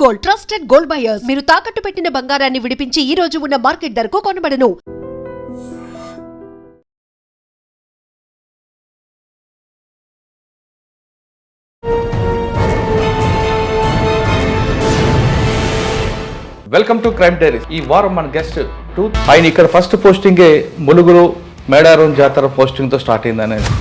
Gold, trusted gold buyers. మీరు తాకట్టు పెట్టిన బంగారాన్ని విడిపించి ఈ రోజు ఉన్న మార్కెట్ ధరకు కొనబడను. Welcome to crime diaries. ఈ వారం మన గెస్ట్ ఆయన ఇక్కడ ఫస్ట్ పోస్టింగే ములుగురు మేడారం జాతర పోస్టింగ్తో స్టార్ట్ అయింది అనేది.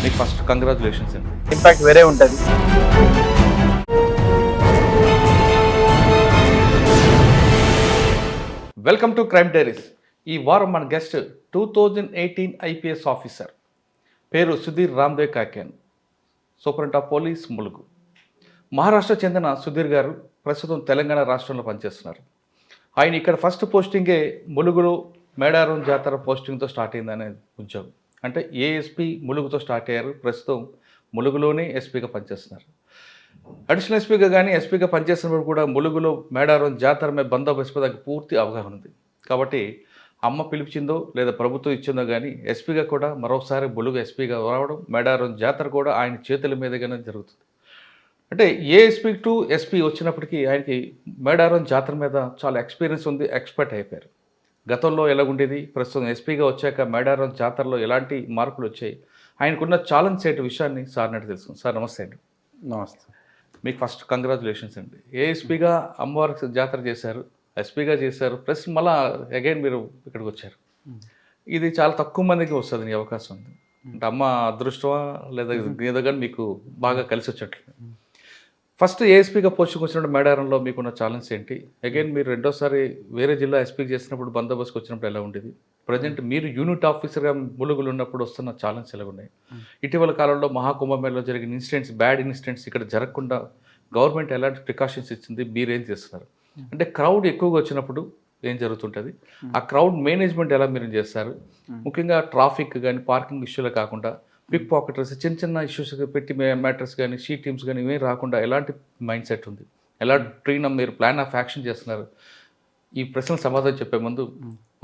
మీకు ఫస్ట్ కంగ్రాచులేషన్స్ అండి. ఇంపాక్ట్ వేరే ఉంటుంది. Welcome to crime diaries. ఈ వారం మన గెస్ట్ 2018 ఐపీఎస్ ఆఫీసర్, పేరు Sudheer Ramdev Kakyan, superintendent of police Mulugu. Maharashtra చెందిన సుధీర్ గారు ప్రస్తుతం తెలంగాణ రాష్ట్రంలో పనిచేస్తున్నారు. ఆయన ఇక్కడ ఫస్ట్ పోస్టింగే ములుగులో మేడారం జాతర పోస్టింగ్తో స్టార్ట్ అయిందనే ఉద్యోగం. అంటే ఏఎస్పీ ములుగుతో స్టార్ట్ అయ్యారు. ప్రస్తుతం ములుగులోనే ఎస్పీగా పనిచేస్తున్నారు. అడిషనల్ ఎస్పీగా కానీ ఎస్పీగా పనిచేస్తున్నప్పుడు కూడా ములుగులో మేడారం జాతర మీద బందోబస్తు మీద పూర్తి అవగాహన ఉంది. కాబట్టి అమ్మ పిలిపించిందో లేదా ప్రభుత్వం ఇచ్చిందో కానీ ఎస్పీగా కూడా మరోసారి ములుగు ఎస్పీగా రావడం, మేడారం జాతర కూడా ఆయన చేతుల మీదుగానే జరుగుతుంది. అంటే ఏఎస్పీ టు ఎస్పీ వచ్చినప్పటికీ ఆయనకి మేడారం జాతర మీద చాలా ఎక్స్పీరియన్స్ ఉంది, ఎక్స్పర్ట్ అయిపోయారు. గతంలో ఎలాగుండేది, ప్రస్తుతం ఎస్పీగా వచ్చాక మేడారం జాతరలో ఎలాంటి మార్పులు వచ్చాయి, ఆయనకున్న ఛాలెంజ్ ఏంటి విషయాన్ని సార్ నాటి తెలుసుకుంది. సార్ నమస్తే అండి. నమస్తే. మీకు ఫస్ట్ కంగ్రాచులేషన్స్ అండి. ఏఎస్పీగా అమ్మవారికి జాతర చేశారు, ఎస్పీగా చేశారు, ప్లస్ మళ్ళీ అగైన్ మీరు ఇక్కడికి వచ్చారు. ఇది చాలా తక్కువ మందికి వస్తుంది నీ అవకాశం ఉంది. అంటే అమ్మ అదృష్టమా లేదా ఏదో కానీ మీకు బాగా కలిసి వచ్చేట్లు. ఫస్ట్ ఏఎస్పీగా పోస్టింగ్ వచ్చినప్పుడు మేడారంలో మీకున్న ఛాలెంజ్ ఏంటి? అగైన్ మీరు రెండోసారి వేరే జిల్లా ఎస్పీకి చేసినప్పుడు బందోబస్తుకు వచ్చినప్పుడు ఎలా ఉండేది? ప్రజెంట్ మీరు యూనిట్ ఆఫీసర్గా ములుగులు ఉన్నప్పుడు వస్తున్న ఛాలెంజ్ ఎలా ఉన్నాయి? ఇటీవల కాలంలో మహాకుంభమేళలో జరిగిన ఇన్సిడెంట్స్, బ్యాడ్ ఇన్సిడెంట్స్ ఇక్కడ జరగకుండా గవర్నమెంట్ ఎలాంటి ప్రికాషన్స్ ఇచ్చింది, మీరేం చేస్తున్నారు? అంటే క్రౌడ్ ఎక్కువగా వచ్చినప్పుడు ఏం జరుగుతుంటుంది, ఆ క్రౌడ్ మేనేజ్మెంట్ ఎలా మీరు చేస్తారు? ముఖ్యంగా ట్రాఫిక్ కానీ పార్కింగ్ ఇష్యూలే కాకుండా పిక్ పాకెటర్స్, చిన్న చిన్న ఇష్యూస్ పెట్టి మ్యాటర్స్ కానీ షీ టీమ్స్ కానీ ఇవే రాకుండా ఎలాంటి మైండ్ సెట్ ఉంది, ఎలా మీరు ప్లాన్ ఆఫ్ యాక్షన్ చేస్తున్నారు? ఈ ప్రశ్నలు సమాధానం చెప్పే ముందు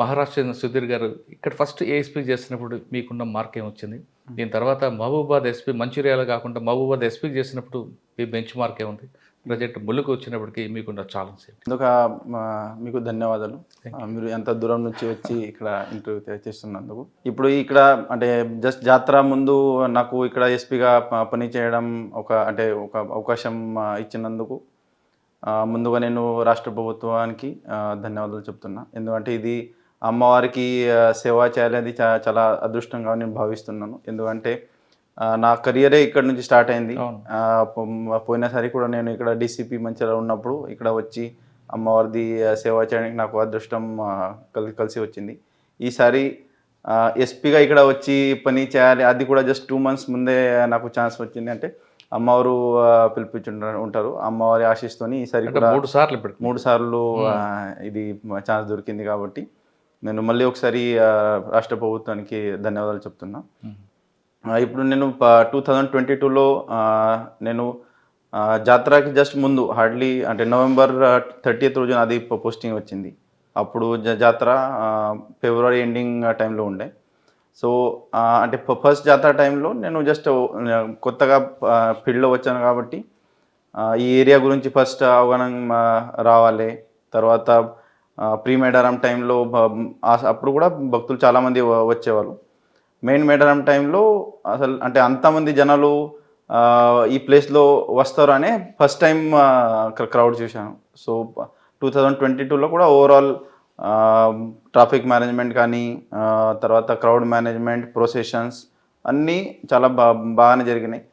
మహారాష్ట్ర సుధీర్ గారు ఇక్కడ ఫస్ట్ ఏఎస్పీ చేసినప్పుడు మీకున్న మార్క్ ఏమొచ్చింది? దీని తర్వాత మహబూబాద్ ఎస్పీ, మంచిర్యాల కాకుండా మహబూబాద్ ఎస్పీ చేసినప్పుడు మీ బెంచ్ మార్క్ ఏముంది? ప్రజెంట్ ములుగు వచ్చినప్పటికీ మీకున్న ఛాలెంజ్ ఏంటి? మీకు ధన్యవాదాలు. మీరు ఎంత దూరం నుంచి వచ్చి ఇక్కడ ఇంటర్వ్యూ చేస్తున్నందుకు. ఇప్పుడు ఇక్కడ అంటే జస్ట్ జాతర ముందు నాకు ఇక్కడ ఎస్పీగా పని చేయడం ఒక అవకాశం ఇచ్చినందుకు ముందుగా నేను రాష్ట్ర ప్రభుత్వానికి ధన్యవాదాలు చెప్తున్నా. ఎందుకంటే ఇది అమ్మవారికి సేవ చేయాలనేది చాలా అదృష్టంగా నేను భావిస్తున్నాను. ఎందుకంటే నా కెరియరే ఇక్కడ నుంచి స్టార్ట్ అయింది. పోయినసారి కూడా నేను ఇక్కడ డీసీపీ మంచిగా ఉన్నప్పుడు ఇక్కడ వచ్చి అమ్మవారిది సేవ చేయడానికి నాకు అదృష్టం కలిసి వచ్చింది. ఈసారి ఎస్పీగా ఇక్కడ వచ్చి పని చేయాలి, అది కూడా జస్ట్ 2 months ముందే నాకు ఛాన్స్ వచ్చింది. అంటే అమ్మవారు ఉంటారు, అమ్మవారి ఆశీస్తోని ఈసారి కూడా 3 సార్లు ఇది ఛాన్స్ దొరికింది. కాబట్టి నేను మళ్ళీ ఒకసారి రాష్ట్ర ప్రభుత్వానికి ధన్యవాదాలు చెప్తున్నా. ఇప్పుడు నేను 2022లో నేను జాతరకి జస్ట్ ముందు హార్డ్లీ అంటే November 30th రోజున అది పోస్టింగ్ వచ్చింది. అప్పుడు జాతర ఫిబ్రవరి ఎండింగ్ టైంలో ఉండే. సో అంటే ఫస్ట్ జాతర టైంలో నేను జస్ట్ కొత్తగా ఫీల్డ్లో వచ్చాను కాబట్టి ఈ ఏరియా గురించి ఫస్ట్ అవగాహన రావాలి. తర్వాత ప్రీ మేడారం టైంలో అప్పుడు కూడా భక్తులు చాలామంది వచ్చేవాళ్ళు. మెయిన్ మేడారం టైంలో అసలు అంటే అంతమంది జనాలు ఈ ప్లేస్లో వస్తారు అనే ఫస్ట్ టైం క్రౌడ్ చూశాను. సో 2022లో కూడా ఓవరాల్ ట్రాఫిక్ మేనేజ్మెంట్ కానీ తర్వాత క్రౌడ్ మేనేజ్మెంట్, ప్రొసెషన్స్ అన్నీ చాలా బాగానే జరిగినాయి.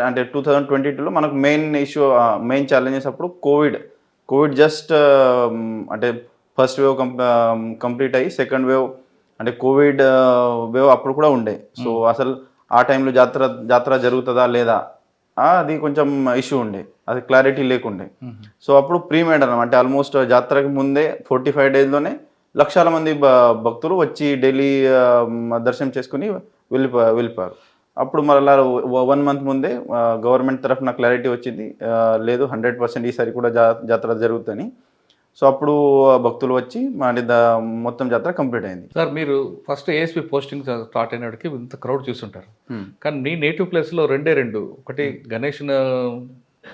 అంటే 2022లో మనకు మెయిన్ ఛాలెంజెస్ అప్పుడు కోవిడ్ జస్ట్ అంటే ఫస్ట్ వేవ్ కంప్లీట్ అయ్యి సెకండ్ వేవ్ అంటే కోవిడ్ వేవ్ అప్పుడు కూడా ఉండే. సో అసలు ఆ టైంలో జాతర జరుగుతుందా లేదా అది కొంచెం ఇష్యూ ఉండే, అది క్లారిటీ లేకుండే. సో అప్పుడు ప్రీ మేడారం అంటే ఆల్మోస్ట్ జాతరకి ముందే 45 daysలోనే లక్షల మంది భక్తులు వచ్చి డైలీ దర్శనం చేసుకుని వెళ్ళిపోయారు. అప్పుడు మళ్ళీ 1 month ముందే గవర్నమెంట్ తరఫున క్లారిటీ వచ్చింది, లేదు 100% ఈసారి కూడా జాతర జరుగుతుందని. సో అప్పుడు భక్తులు వచ్చి మొత్తం జాతర కంప్లీట్ అయింది. సార్ మీరు ఫస్ట్ ఏఎస్పీ పోస్టింగ్ స్టార్ట్ అయినప్పటికీ ఇంత క్రౌడ్ చూస్తుంటారు, కానీ నీ నేటివ్ ప్లేస్లో రెండు ఒకటి గణేష్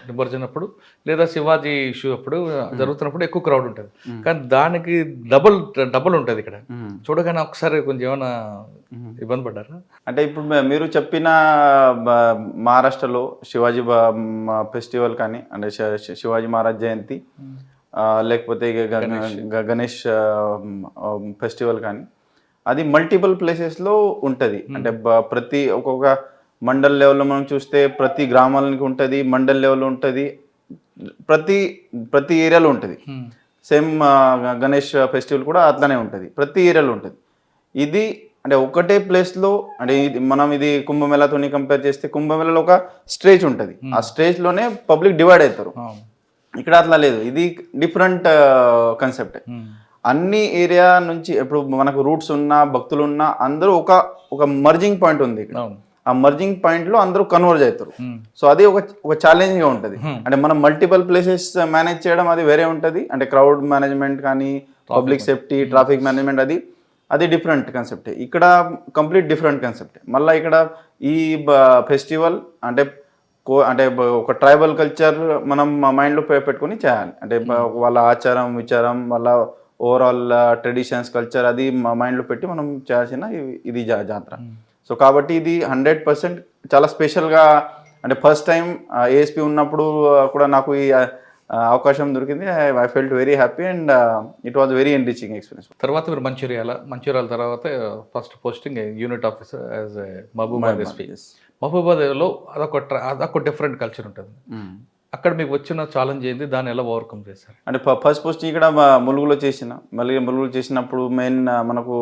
నిమజ్జనం అప్పుడు లేదా శివాజీ ఇష్యూ అప్పుడు జరుగుతున్నప్పుడు ఎక్కువ క్రౌడ్ ఉంటుంది, కానీ దానికి డబుల్ ఉంటుంది ఇక్కడ. చూడగానే ఒకసారి కొంచెం ఏమైనా ఇబ్బంది పడ్డారా? అంటే ఇప్పుడు మీరు చెప్పిన మహారాష్ట్రలో శివాజీ ఫెస్టివల్ కానీ, అంటే శివాజీ మహారాజ్ జయంతి, లేకపోతే గణేష్ ఫెస్టివల్ కానీ, అది మల్టిపుల్ ప్లేసెస్లో ఉంటుంది. అంటే ప్రతి ఒక్కొక్క మండల్ లెవెల్లో మనం చూస్తే ప్రతి గ్రామాలకి ఉంటుంది, మండల్ లెవెల్లో ఉంటుంది, ప్రతి ఏరియాలో ఉంటుంది. సేమ్ గణేష్ ఫెస్టివల్ కూడా అట్లానే ఉంటుంది, ప్రతి ఏరియాలో ఉంటుంది. ఇది అంటే ఒకటే ప్లేస్లో, అంటే ఇది కుంభమేళాతో కంపేర్ చేస్తే కుంభమేళాలో ఒక స్టేజ్ ఉంటుంది, ఆ స్టేజ్లోనే పబ్లిక్ డివైడ్ అవుతారు. ఇక్కడ అట్లా లేదు, ఇది డిఫరెంట్ కాన్సెప్ట్. అన్ని ఏరియా నుంచి ఇప్పుడు మనకు రూట్స్ ఉన్న భక్తులు ఉన్న అందరూ ఒక మర్జింగ్ పాయింట్ ఉంది ఇక్కడ. ఆ మర్జింగ్ పాయింట్ లో అందరూ కన్వర్జ్ అవుతారు. సో అది ఒక ఛాలెంజ్ గా ఉంటుంది. అంటే మనం మల్టిపుల్ ప్లేసెస్ మేనేజ్ చేయడం అది వేరే ఉంటుంది. అంటే క్రౌడ్ మేనేజ్మెంట్ కానీ, పబ్లిక్ సేఫ్టీ, ట్రాఫిక్ మేనేజ్మెంట్, అది డిఫరెంట్ కాన్సెప్ట్. ఇక్కడ కంప్లీట్ డిఫరెంట్ కాన్సెప్ట్. మళ్ళీ ఇక్కడ ఈ ఫెస్టివల్ అంటే ఒక ట్రైబల్ కల్చర్ మనం మైండ్లో పెట్టుకుని చేయాలి. అంటే వాళ్ళ ఆచారం విచారం, వాళ్ళ ఓవరాల్ ట్రెడిషన్స్ కల్చర్ అది మైండ్లో పెట్టి మనం చేయాల్సిన ఇది జాతర. సో కాబట్టి ఇది 100% చాలా స్పెషల్గా, అంటే ఫస్ట్ టైం ఏఎస్పీ ఉన్నప్పుడు కూడా నాకు ఈ అవకాశం దొరికింది. I felt very happy and it was very enriching experience. తర్వాత మీరు మంచిర్యాల తర్వాత first posting unit officer as Mahabubabad SP. మహబూబాబాద్లో అదొక డిఫరెంట్ కల్చర్ ఉంటుంది. అక్కడ మీకు వచ్చిన ఛాలెంజ్ ఏంది, దాన్ని ఎలా ఓవర్కమ్ చేశారు? అంటే ఫస్ట్ పోస్టింగ్ ఇక్కడ ములుగులో చేసినప్పుడు మెయిన్ మనకు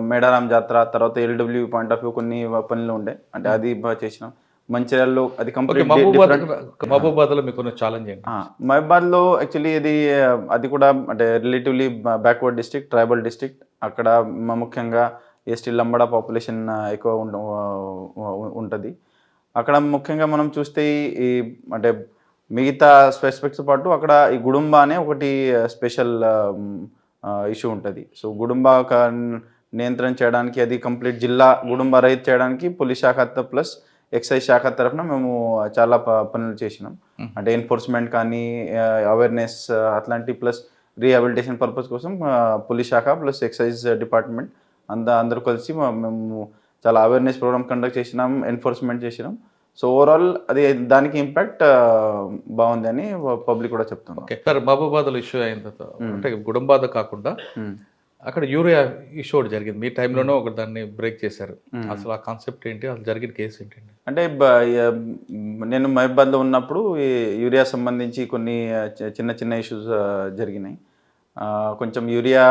మేడారం జాతర, తర్వాత ఎల్డబ్ల్యూ పాయింట్ ఆఫ్ వ్యూ కొన్ని పనులు ఉండే, అంటే అది చేసినాం. మంచిర్యాలలో అది కంప్లీట్. మహబూబాబాద్లో మీకు ఛాలెంజ్ ఏంటి? మహబూబాబాద్లో యాక్చువల్లీ అది కూడా అంటే relatively backward district, tribal district. అక్కడ ముఖ్యంగా ఎస్టీ లంబాడా పాపులేషన్ ఎక్కువ ఉంటుంది. అక్కడ ముఖ్యంగా మనం చూస్తే అంటే మిగతా స్పెసిఫిక్స్ పాటు అక్కడ ఈ గుడుంబ అనే ఒకటి స్పెషల్ ఇష్యూ ఉంటుంది. సో గుడుంబ నియంత్రణ చేయడానికి, అది కంప్లీట్ జిల్లా గుడుంబ రహిత చేయడానికి పోలీస్ శాఖ ప్లస్ ఎక్సైజ్ శాఖ తరఫున మేము చాలా పనులు చేసినాం. అంటే ఎన్ఫోర్స్మెంట్ కానీ, అవేర్నెస్ అట్లాంటి, ప్లస్ రీహాబిలిటేషన్ పర్పస్ కోసం పోలీస్ శాఖ ప్లస్ ఎక్సైజ్ డిపార్ట్మెంట్ అందరూ కలిసి మేము చాలా అవేర్నెస్ ప్రోగ్రామ్ కండక్ట్ చేసినాం, ఎన్ఫోర్స్మెంట్ చేసినాం. సో ఓవరాల్ అది దానికి ఇంపాక్ట్ బాగుంది అని పబ్లిక్ కూడా చెప్తున్నాం. ఓకే సార్, మహబూబాబాద్లో ఇష్యూ అయిన తర్వాత అంటే గుడుంబాద కాకుండా అక్కడ యూరియా ఇష్యూ ఒకటి జరిగింది. మీ టైంలోనే ఒక దాన్ని బ్రేక్ చేశారు. అసలు ఆ కాన్సెప్ట్ ఏంటి, అసలు జరిగిన కేసు ఏంటండి? అంటే నేను మహబూబాబాద్లో ఉన్నప్పుడు ఈ యూరియా సంబంధించి కొన్ని చిన్న ఇష్యూస్ జరిగినాయి. కొంచెం యూరియా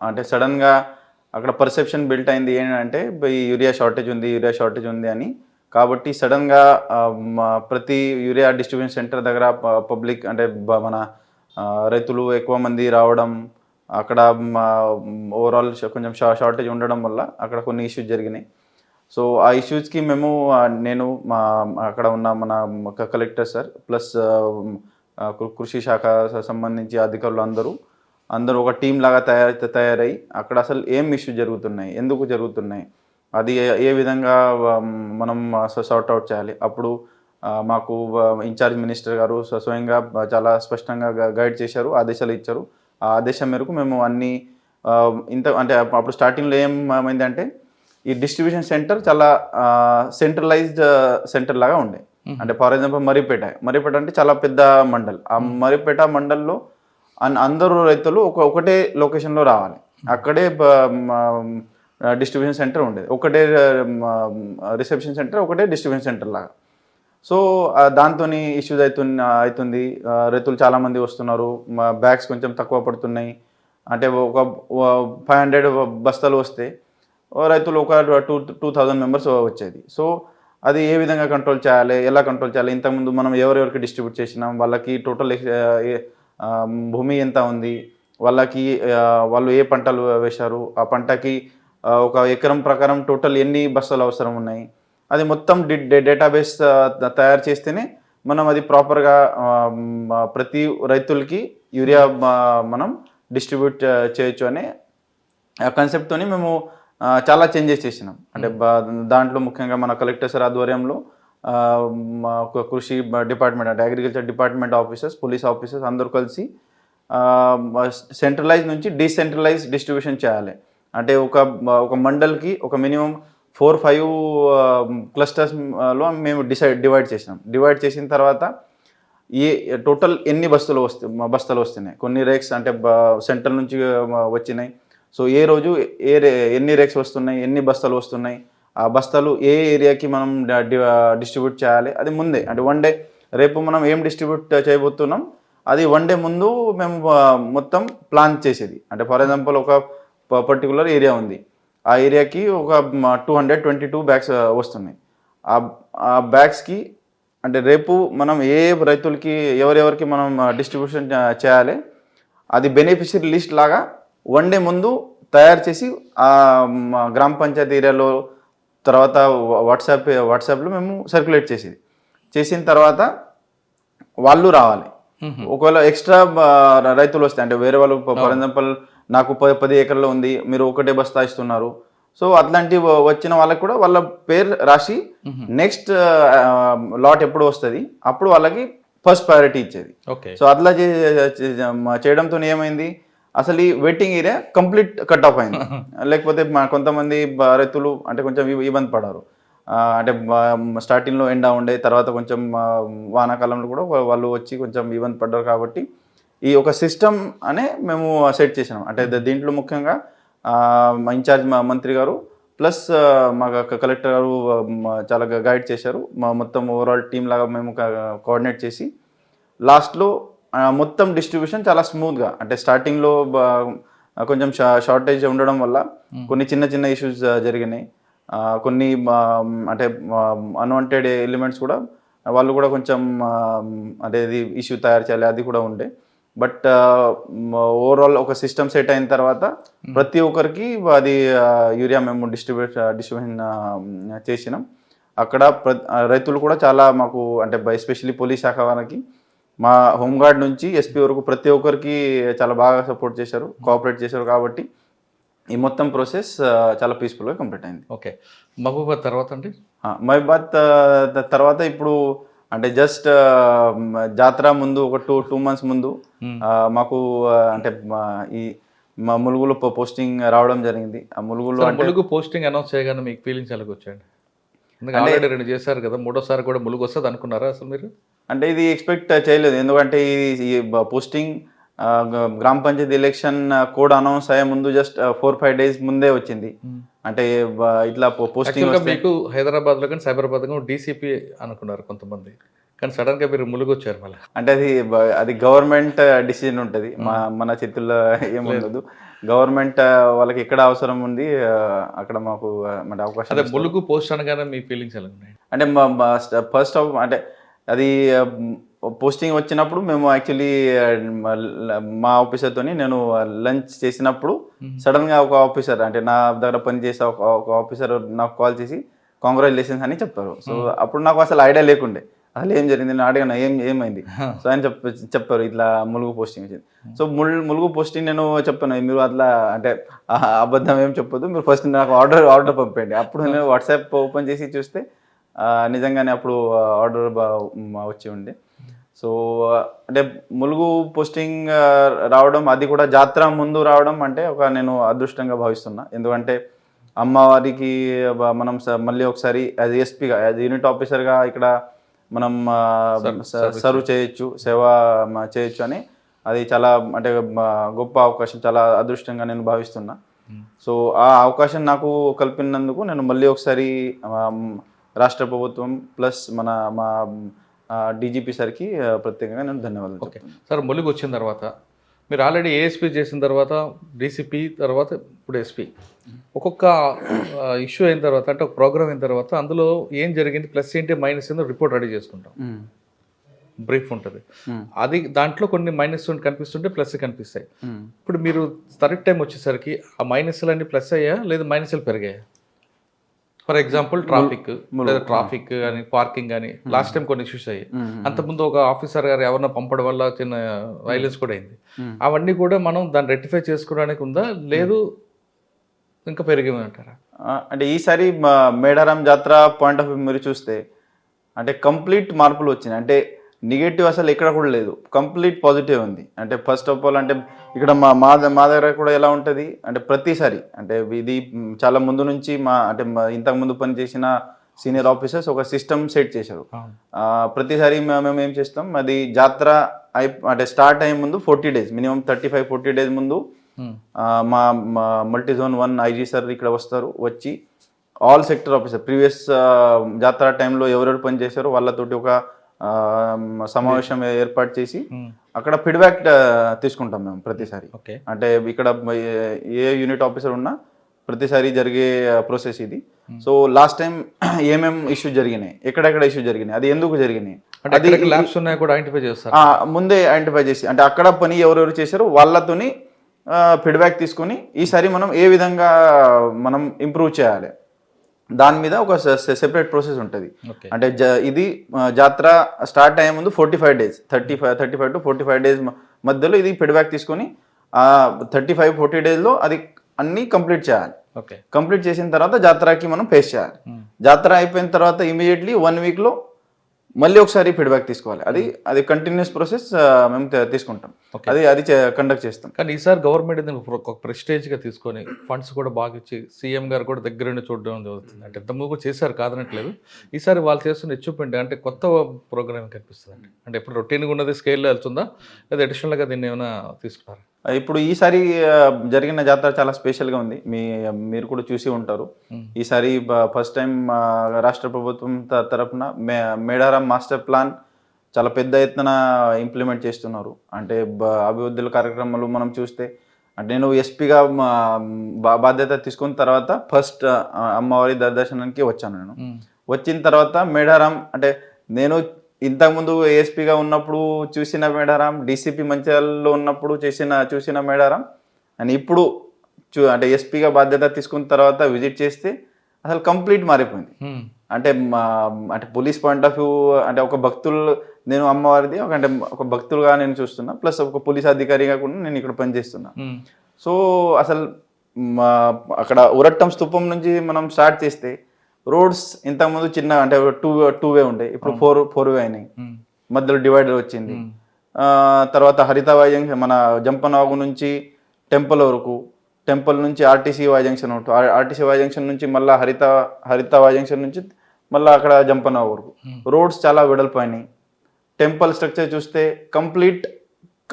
అంటే సడన్గా అక్కడ పర్సెప్షన్ బిల్ట్ అయింది ఏంటంటే ఈ యూరియా షార్టేజ్ ఉంది అని. కాబట్టి సడన్గా ప్రతి యూరియా డిస్ట్రిబ్యూషన్ సెంటర్ దగ్గర పబ్లిక్ అంటే మన రైతులు ఎక్కువ మంది రావడం, అక్కడ ఓవరాల్ కొంచెం షార్టేజ్ ఉండడం వల్ల అక్కడ కొన్ని ఇష్యూస్ జరిగినాయి. సో ఆ ఇష్యూస్కి నేను అక్కడ ఉన్న మన కలెక్టర్ సార్ ప్లస్ కృషి శాఖ సంబంధించి అధికారులు అందరూ ఒక టీం లాగా తయారై అక్కడ అసలు ఏం ఇష్యూస్ జరుగుతున్నాయి, ఎందుకు జరుగుతున్నాయి, అది ఏ విధంగా మనం సార్ట్ అవుట్ చేయాలి. అప్పుడు మాకు ఇన్ఛార్జ్ మినిస్టర్ గారు స్వయంగా చాలా స్పష్టంగా గైడ్ చేశారు, ఆదేశాలు ఇచ్చారు. ఆ ఆదేశం మేరకు మేము అన్ని అంటే అప్పుడు స్టార్టింగ్లో ఏమైందంటే ఈ డిస్ట్రిబ్యూషన్ సెంటర్ చాలా సెంట్రలైజ్డ్ సెంటర్ లాగా ఉండే. అంటే ఫర్ ఎగ్జాంపుల్ మర్రిపేట అంటే చాలా పెద్ద మండల్. ఆ మర్రిపేట మండల్లో అందరూ రైతులు ఒకటే లొకేషన్లో రావాలి. అక్కడే డిస్ట్రిబ్యూషన్ సెంటర్ ఉండేది, ఒకటే రిసెప్షన్ సెంటర్, ఒకటే డిస్ట్రిబ్యూషన్ సెంటర్ లాగా. సో దాంతో ఇష్యూస్ అవుతుంది. రైతులు చాలామంది వస్తున్నారు, బ్యాగ్స్ కొంచెం తక్కువ పడుతున్నాయి. అంటే ఒక 500 బస్తాలు వస్తే రైతులు ఒక 2,000 మెంబర్స్ వచ్చేది. సో అది ఏ విధంగా కంట్రోల్ చేయాలి, ఎలా కంట్రోల్ చేయాలి, ఇంతకుముందు మనం ఎవరెవరికి డిస్ట్రిబ్యూట్ చేసినాం, వాళ్ళకి టోటల్ భూమి ఎంత ఉంది, వాళ్ళకి వాళ్ళు ఏ పంటలు వేశారు, ఆ పంటకి ఒక ఎకరం ప్రకారం టోటల్ ఎన్ని బస్తాలు అవసరం ఉన్నాయి, అది మొత్తం డేటాబేస్ తయారు చేస్తేనే మనం అది ప్రాపర్గా ప్రతి రైతులకి యూరియా మనం డిస్ట్రిబ్యూట్ చేయొచ్చు అనే కాన్సెప్ట్తోని మేము చాలా చేంజెస్ చేసినాం. అంటే దాంట్లో ముఖ్యంగా మన కలెక్టర్ సార్ ఆధ్వర్యంలో కృషి డిపార్ట్మెంట్ అంటే agriculture department officers, police officers అందరూ కలిసి సెంట్రలైజ్ నుంచి డీసెంట్రలైజ్ డిస్ట్రిబ్యూషన్ చేయాలి. అంటే ఒక మండల్కి ఒక మినిమం 4-5 క్లస్టర్స్లో మేము డివైడ్ చేసినాం. డివైడ్ చేసిన తర్వాత టోటల్ ఎన్ని బస్తాలు వస్తున్నాయి, కొన్ని రేక్స్ అంటే సెంట్రల్ నుంచి వచ్చినాయి. సో ఏ రోజు ఎన్ని రేక్స్ వస్తున్నాయి, ఎన్ని బస్తాలు వస్తున్నాయి, ఆ బస్తాలు ఏ ఏరియాకి మనం డిస్ట్రిబ్యూట్ చేయాలి, అది ముందే అంటే 1 డే రేపు మనం ఏం డిస్ట్రిబ్యూట్ చేయబోతున్నాం అది 1 డే ముందు మేము మొత్తం ప్లాన్ చేసేది. అంటే ఫర్ ఎగ్జాంపుల్ ఒక పర్టికులర్ ఏరియా ఉంది, ఆ ఏరియాకి ఒక 222 బ్యాగ్స్ వస్తున్నాయి. ఆ బ్యాగ్స్కి అంటే రేపు మనం ఏ రైతులకి ఎవరెవరికి మనం డిస్ట్రిబ్యూషన్ చేయాలి అది బెనిఫిషియరీ లిస్ట్ లాగా 1 డే ముందు తయారు చేసి గ్రామ పంచాయతీ ఏరియాలో తర్వాత వాట్సాప్లో మేము సర్క్యులేట్ చేసిన తర్వాత వాళ్ళు రావాలి. ఒకవేళ ఎక్స్ట్రా రైతులు వస్తాయి అంటే వేరే వాళ్ళు ఫర్ ఎగ్జాంపుల్ నాకు 10 ఎకర్లో ఉంది, మీరు 1 బస్తా ఇస్తున్నారు, సో అట్లాంటి వచ్చిన వాళ్ళకి కూడా వాళ్ళ పేరు రాసి నెక్స్ట్ లాట్ ఎప్పుడు వస్తుంది అప్పుడు వాళ్ళకి ఫస్ట్ ప్రయారిటీ ఇచ్చేది. సో అట్లా చేయడంతో ఏమైంది, అసలు ఈ waiting area complete cut off అయింది. లేకపోతే కొంతమంది రైతులు అంటే కొంచెం ఇబ్బంది పడారు. అంటే స్టార్టింగ్లో ఎండ ఉండే, తర్వాత కొంచెం వానాకాలంలో కూడా వాళ్ళు వచ్చి కొంచెం ఇబ్బంది పడ్డారు. కాబట్టి ఈ ఒక సిస్టమ్ అనే మేము సెట్ చేసినాం. అంటే దీంట్లో ముఖ్యంగా మా ఇన్ఛార్జ్ మా మంత్రి గారు ప్లస్ మా కలెక్టర్ గారు చాలా గైడ్ చేశారు. మా మొత్తం ఓవరాల్ టీమ్ లాగా మేము కోఆర్డినేట్ చేసి లాస్ట్లో మొత్తం డిస్ట్రిబ్యూషన్ చాలా స్మూత్గా, అంటే స్టార్టింగ్లో కొంచెం షార్టేజ్ ఉండడం వల్ల కొన్ని చిన్న ఇష్యూస్ జరిగినాయి. కొన్ని అంటే అన్వాంటెడ్ ఎలిమెంట్స్ కూడా వాళ్ళు కూడా కొంచెం అంటే ఇది ఇష్యూ తయారు చేయాలి అది కూడా ఉండే. బట్ ఓవరాల్ ఒక సిస్టమ్ సెట్ అయిన తర్వాత ప్రతి ఒక్కరికి అది యూరియా మేము డిస్ట్రిబ్యూషన్ చేసినాం. అక్కడ రైతులు కూడా చాలా మాకు అంటే ఎస్పెషల్లీ పోలీస్ శాఖ వారికి, మా హోంగార్డ్ నుంచి ఎస్పీ వరకు ప్రతి ఒక్కరికి చాలా బాగా సపోర్ట్ చేశారు, కోఆపరేట్ చేశారు. కాబట్టి ఈ మొత్తం ప్రాసెస్ చాలా పీస్ఫుల్గా కంప్లీట్ అయింది. ఓకే, మహబూబాద్ తర్వాత అండి? మహబూబాద్ తర్వాత ఇప్పుడు అంటే జస్ట్ జాతర ముందు ఒక 2 months ముందు మాకు అంటే ఈ మా ములుగులో పోస్టింగ్ రావడం జరిగింది. ఆ ములుగు పోస్టింగ్ అనౌన్స్ చేయగానే మీకు ఫీలింగ్స్ ఎలాగ వచ్చాయండి? ఎందుకంటే ఆల్రెడీ 2 చేశారు కదా, 3వసారి కూడా ములుగు వస్తుంది అనుకున్నారా అసలు మీరు? అంటే ఇది ఎక్స్పెక్ట్ చేయలేదు. ఎందుకంటే ఈ పోస్టింగ్ గ్రామ పంచాయతీ ఎలక్షన్ కోడ్ అనౌన్స్ అయ్యే ముందు జస్ట్ 4-5 days ముందే వచ్చింది. అంటే ఇట్లా పోస్టింగ్ మీకు హైదరాబాద్లో కానీ సైబరాబాద్ డీసీపీ అనుకున్నారు కొంతమంది, కానీ సడన్ గా మీరు ములుగు వచ్చారు మళ్ళీ. అంటే అది గవర్నమెంట్ డిసిజన్ ఉంటుంది, మన చేతుల్లో ఏముండదు. గవర్నమెంట్ వాళ్ళకి ఎక్కడ అవసరం ఉంది అక్కడ మాకు అంటే అవకాశం. అదే ములుగు పోస్ట్ అనగానే మీ ఫీలింగ్స్ ఎలా ఉన్నాయి? అంటే ఫస్ట్ అంటే అది పోస్టింగ్ వచ్చినప్పుడు మేము యాక్చువల్లీ మా ఆఫీసర్తో నేను లంచ్ చేసినప్పుడు సడన్గా ఒక ఆఫీసర్ అంటే నా దగ్గర పనిచేసే ఒక ఆఫీసర్ నాకు కాల్ చేసి కాంగ్రాచులేషన్స్ అని చెప్పారు. సో అప్పుడు నాకు అసలు ఐడియా లేకుండే అసలు ఏం జరిగింది, నేను అడిగాను ఏమైంది. సో ఆయన చెప్పారు ఇట్లా ములుగు పోస్టింగ్ వచ్చింది. సో ములుగు పోస్టింగ్ నేను చెప్పాను, మీరు అట్లా అంటే అబద్ధం ఏం చెప్పొద్దు, మీరు ఫస్ట్ నాకు ఆర్డర్ పంపండి. అప్పుడు నేను వాట్సాప్ ఓపెన్ చేసి చూస్తే నిజంగానే అప్పుడు ఆర్డర్ వచ్చి ఉండే. సో అంటే ములుగు పోస్టింగ్ రావడం అది కూడా జాతర ముందు రావడం అంటే నేను అదృష్టంగా భావిస్తున్నా. ఎందుకంటే అమ్మవారికి మనం మళ్ళీ ఒకసారి యాజ్ ఎస్పీగా యాజ్ యూనిట్ ఆఫీసర్గా ఇక్కడ మనం సర్వ్ చేయొచ్చు, సేవ చేయొచ్చు అని అది చాలా అంటే గొప్ప అవకాశం, చాలా అదృష్టంగా నేను భావిస్తున్నా. సో ఆ అవకాశం నాకు కల్పినందుకు నేను మళ్ళీ ఒకసారి రాష్ట్ర ప్రభుత్వం ప్లస్ మా డీజీపీ సార్కి ప్రత్యేకంగా నేను ధన్యవాదాలు. ఓకే సార్, ములుగు వచ్చిన తర్వాత మీరు ఆల్రెడీ ఏఎస్పీ చేసిన తర్వాత డీసీపీ తర్వాత ఇప్పుడు ఎస్పీ, ఒక్కొక్క ఇష్యూ అయిన తర్వాత అంటే ఒక ప్రోగ్రామ్ అయిన తర్వాత అందులో ఏం జరిగింది, ప్లస్ ఏంటి మైనస్ ఏందో రిపోర్ట్ రెడీ చేసుకుంటాం. బ్రీఫ్ ఉంటుంది. అది దాంట్లో కొన్ని మైనస్ కనిపిస్తుంటే ప్లస్ కనిపిస్తాయి. ఇప్పుడు మీరు థర్డ్ టైం వచ్చేసరికి ఆ మైనస్లు అన్ని ప్లస్ అయ్యా లేదా మైనస్లు పెరిగాయా? ఫర్ ఎగ్జాంపుల్ ట్రాఫిక్ కానీ పార్కింగ్ కానీ లాస్ట్ టైం కొన్ని ఇష్యూస్ అయ్యాయి. అంతకుముందు ఒక ఆఫీసర్ గారు ఎవరన్నా పంపడం వల్ల చిన్న వైలెన్స్ కూడా అయింది. అవన్నీ కూడా మనం దాన్ని రెక్టిఫై చేసుకోవడానికి ఉందా, లేదు ఇంకా పెరిగేమంటారా? అంటే ఈసారి మేడారం జాతర పాయింట్ ఆఫ్ వ్యూ మీరు చూస్తే అంటే కంప్లీట్ మార్పులు వచ్చినాయి. అంటే నెగటివ్ అసలు ఎక్కడ కూడా లేదు, కంప్లీట్ పాజిటివ్ ఉంది. అంటే ఫస్ట్ ఆఫ్ ఆల్ అంటే ఇక్కడ మా దగ్గర కూడా ఎలా ఉంటుంది అంటే ప్రతిసారి అంటే ఇది చాలా ముందు నుంచి ఇంతకు ముందు పనిచేసిన సీనియర్ ఆఫీసర్స్ ఒక సిస్టమ్ సెట్ చేశారు. ప్రతిసారి మేము ఏం చేస్తాం, అది జాతర అంటే స్టార్ట్ అయ్యే ముందు 40 days మినిమం 35-40 days ముందు మా మల్టీ జోన్ 1 ఐజీ సార్ ఇక్కడ వస్తారు. వచ్చి ఆల్ సెక్టర్ ఆఫీసర్ ప్రీవియస్ జాతర టైంలో ఎవరెవరు పనిచేశారో వాళ్ళతోటి ఒక సమావేశం ఏర్పాటు చేసి అక్కడ ఫీడ్బ్యాక్ తీసుకుంటాం మేము ప్రతిసారి. అంటే ఇక్కడ ఏ యూనిట్ ఆఫీసర్ ఉన్నా ప్రతిసారి జరిగే ప్రాసెస్ ఇది. సో లాస్ట్ టైం ఏమేం ఇష్యూ జరిగినాయి, ఎక్కడెక్కడ ఇష్యూ జరిగినాయి, అది ఎందుకు జరిగినాయి, ముందే ఐడెంటిఫై చేసి అంటే అక్కడ పని ఎవరెవరు చేశారో వాళ్ళతోని ఫీడ్బ్యాక్ తీసుకొని ఈసారి మనం ఏ విధంగా మనం ఇంప్రూవ్ చేయాలి దాని మీద ఒక సెపరేట్ ప్రాసెస్ ఉంటుంది. అంటే ఇది జాతర స్టార్ట్ అయ్యే ముందు 45 days 35 to 45 days మధ్యలో ఇది ఫీడ్బ్యాక్ తీసుకొని 35-40 daysలో అది అన్నీ కంప్లీట్ చేయాలి. కంప్లీట్ చేసిన తర్వాత జాతరకి మనం ఫేస్ చేయాలి. జాతర అయిపోయిన తర్వాత ఇమీడియట్లీ 1 weekలో మళ్ళీ ఒకసారి ఫీడ్బ్యాక్ తీసుకోవాలి. అది కంటిన్యూస్ ప్రాసెస్ మేము తీసుకుంటాం, అది కండక్ట్ చేస్తాం. కానీ ఈసారి గవర్నమెంట్ ఒక ప్రెస్టేజ్గా తీసుకొని ఫండ్స్ కూడా బాగా ఇచ్చి సీఎం గారు కూడా దగ్గరుండి చూడడం జరుగుతుంది. అంటే ఇంతకుముందు కూడా చేశారు కాదనట్లేదు, ఈసారి వాళ్ళు చేస్తున్న అచీవ్మెంట్ అంటే కొత్త ప్రోగ్రామ్ కనిపిస్తుంది. అంటే ఇప్పుడు రొటీన్గా ఉన్నది స్కేల్లో వెళ్తుందా లేదా అడిషనల్గా దీన్ని ఏమైనా తీసుకున్నారా? ఇప్పుడు ఈసారి జరిగిన జాతర చాలా స్పెషల్గా ఉంది, మీరు కూడా చూసి ఉంటారు. ఈసారి ఫస్ట్ టైం రాష్ట్ర ప్రభుత్వం తరఫున మేడారం మాస్టర్ ప్లాన్ చాలా పెద్ద ఎత్తున ఇంప్లిమెంట్ చేస్తున్నారు. అంటే అభివృద్ధుల కార్యక్రమాలు మనం చూస్తే అంటే నేను ఎస్పీగా బాధ్యత తీసుకున్న తర్వాత ఫస్ట్ అమ్మవారి దర్శనానికి వచ్చాను. నేను వచ్చిన తర్వాత మేడారం అంటే నేను ఇంతకుముందు ఏఎస్పీగా ఉన్నప్పుడు చూసిన మేడారం, డీసీపీ మంచిర్యాలలో ఉన్నప్పుడు చూసిన మేడారం అని ఇప్పుడు అంటే ఎస్పీగా బాధ్యత తీసుకున్న తర్వాత విజిట్ చేస్తే అసలు కంప్లీట్ మారిపోయింది. అంటే పోలీస్ పాయింట్ ఆఫ్ వ్యూ అంటే ఒక భక్తులు నేను అమ్మవారిది ఒక భక్తులుగా నేను చూస్తున్నా, ప్లస్ ఒక పోలీస్ అధికారిగా కూడా నేను ఇక్కడ పనిచేస్తున్నా. సో అసలు అక్కడ ఉరట్టం స్తూపం నుంచి మనం స్టార్ట్ చేస్తే రోడ్స్ ఇంతకుముందు చిన్న అంటే టూ వే ఉండే, ఇప్పుడు ఫోర్ వే అయినాయి, మధ్యలో డివైడర్ వచ్చింది. తర్వాత హరితవాయి జంక్షన్ మన జంపనవాగు నుంచి టెంపుల్ వరకు, టెంపుల్ నుంచి ఆర్టీసీ వాయి జంక్షన్ ఉంటుంది, ఆర్టీసీ వాయి జంక్షన్ నుంచి మళ్ళీ హరితవాయి జంక్షన్ నుంచి మళ్ళీ అక్కడ జంపనవాగు వరకు రోడ్స్ చాలా వెడల్పోయినాయి. టెంపుల్ స్ట్రక్చర్ చూస్తే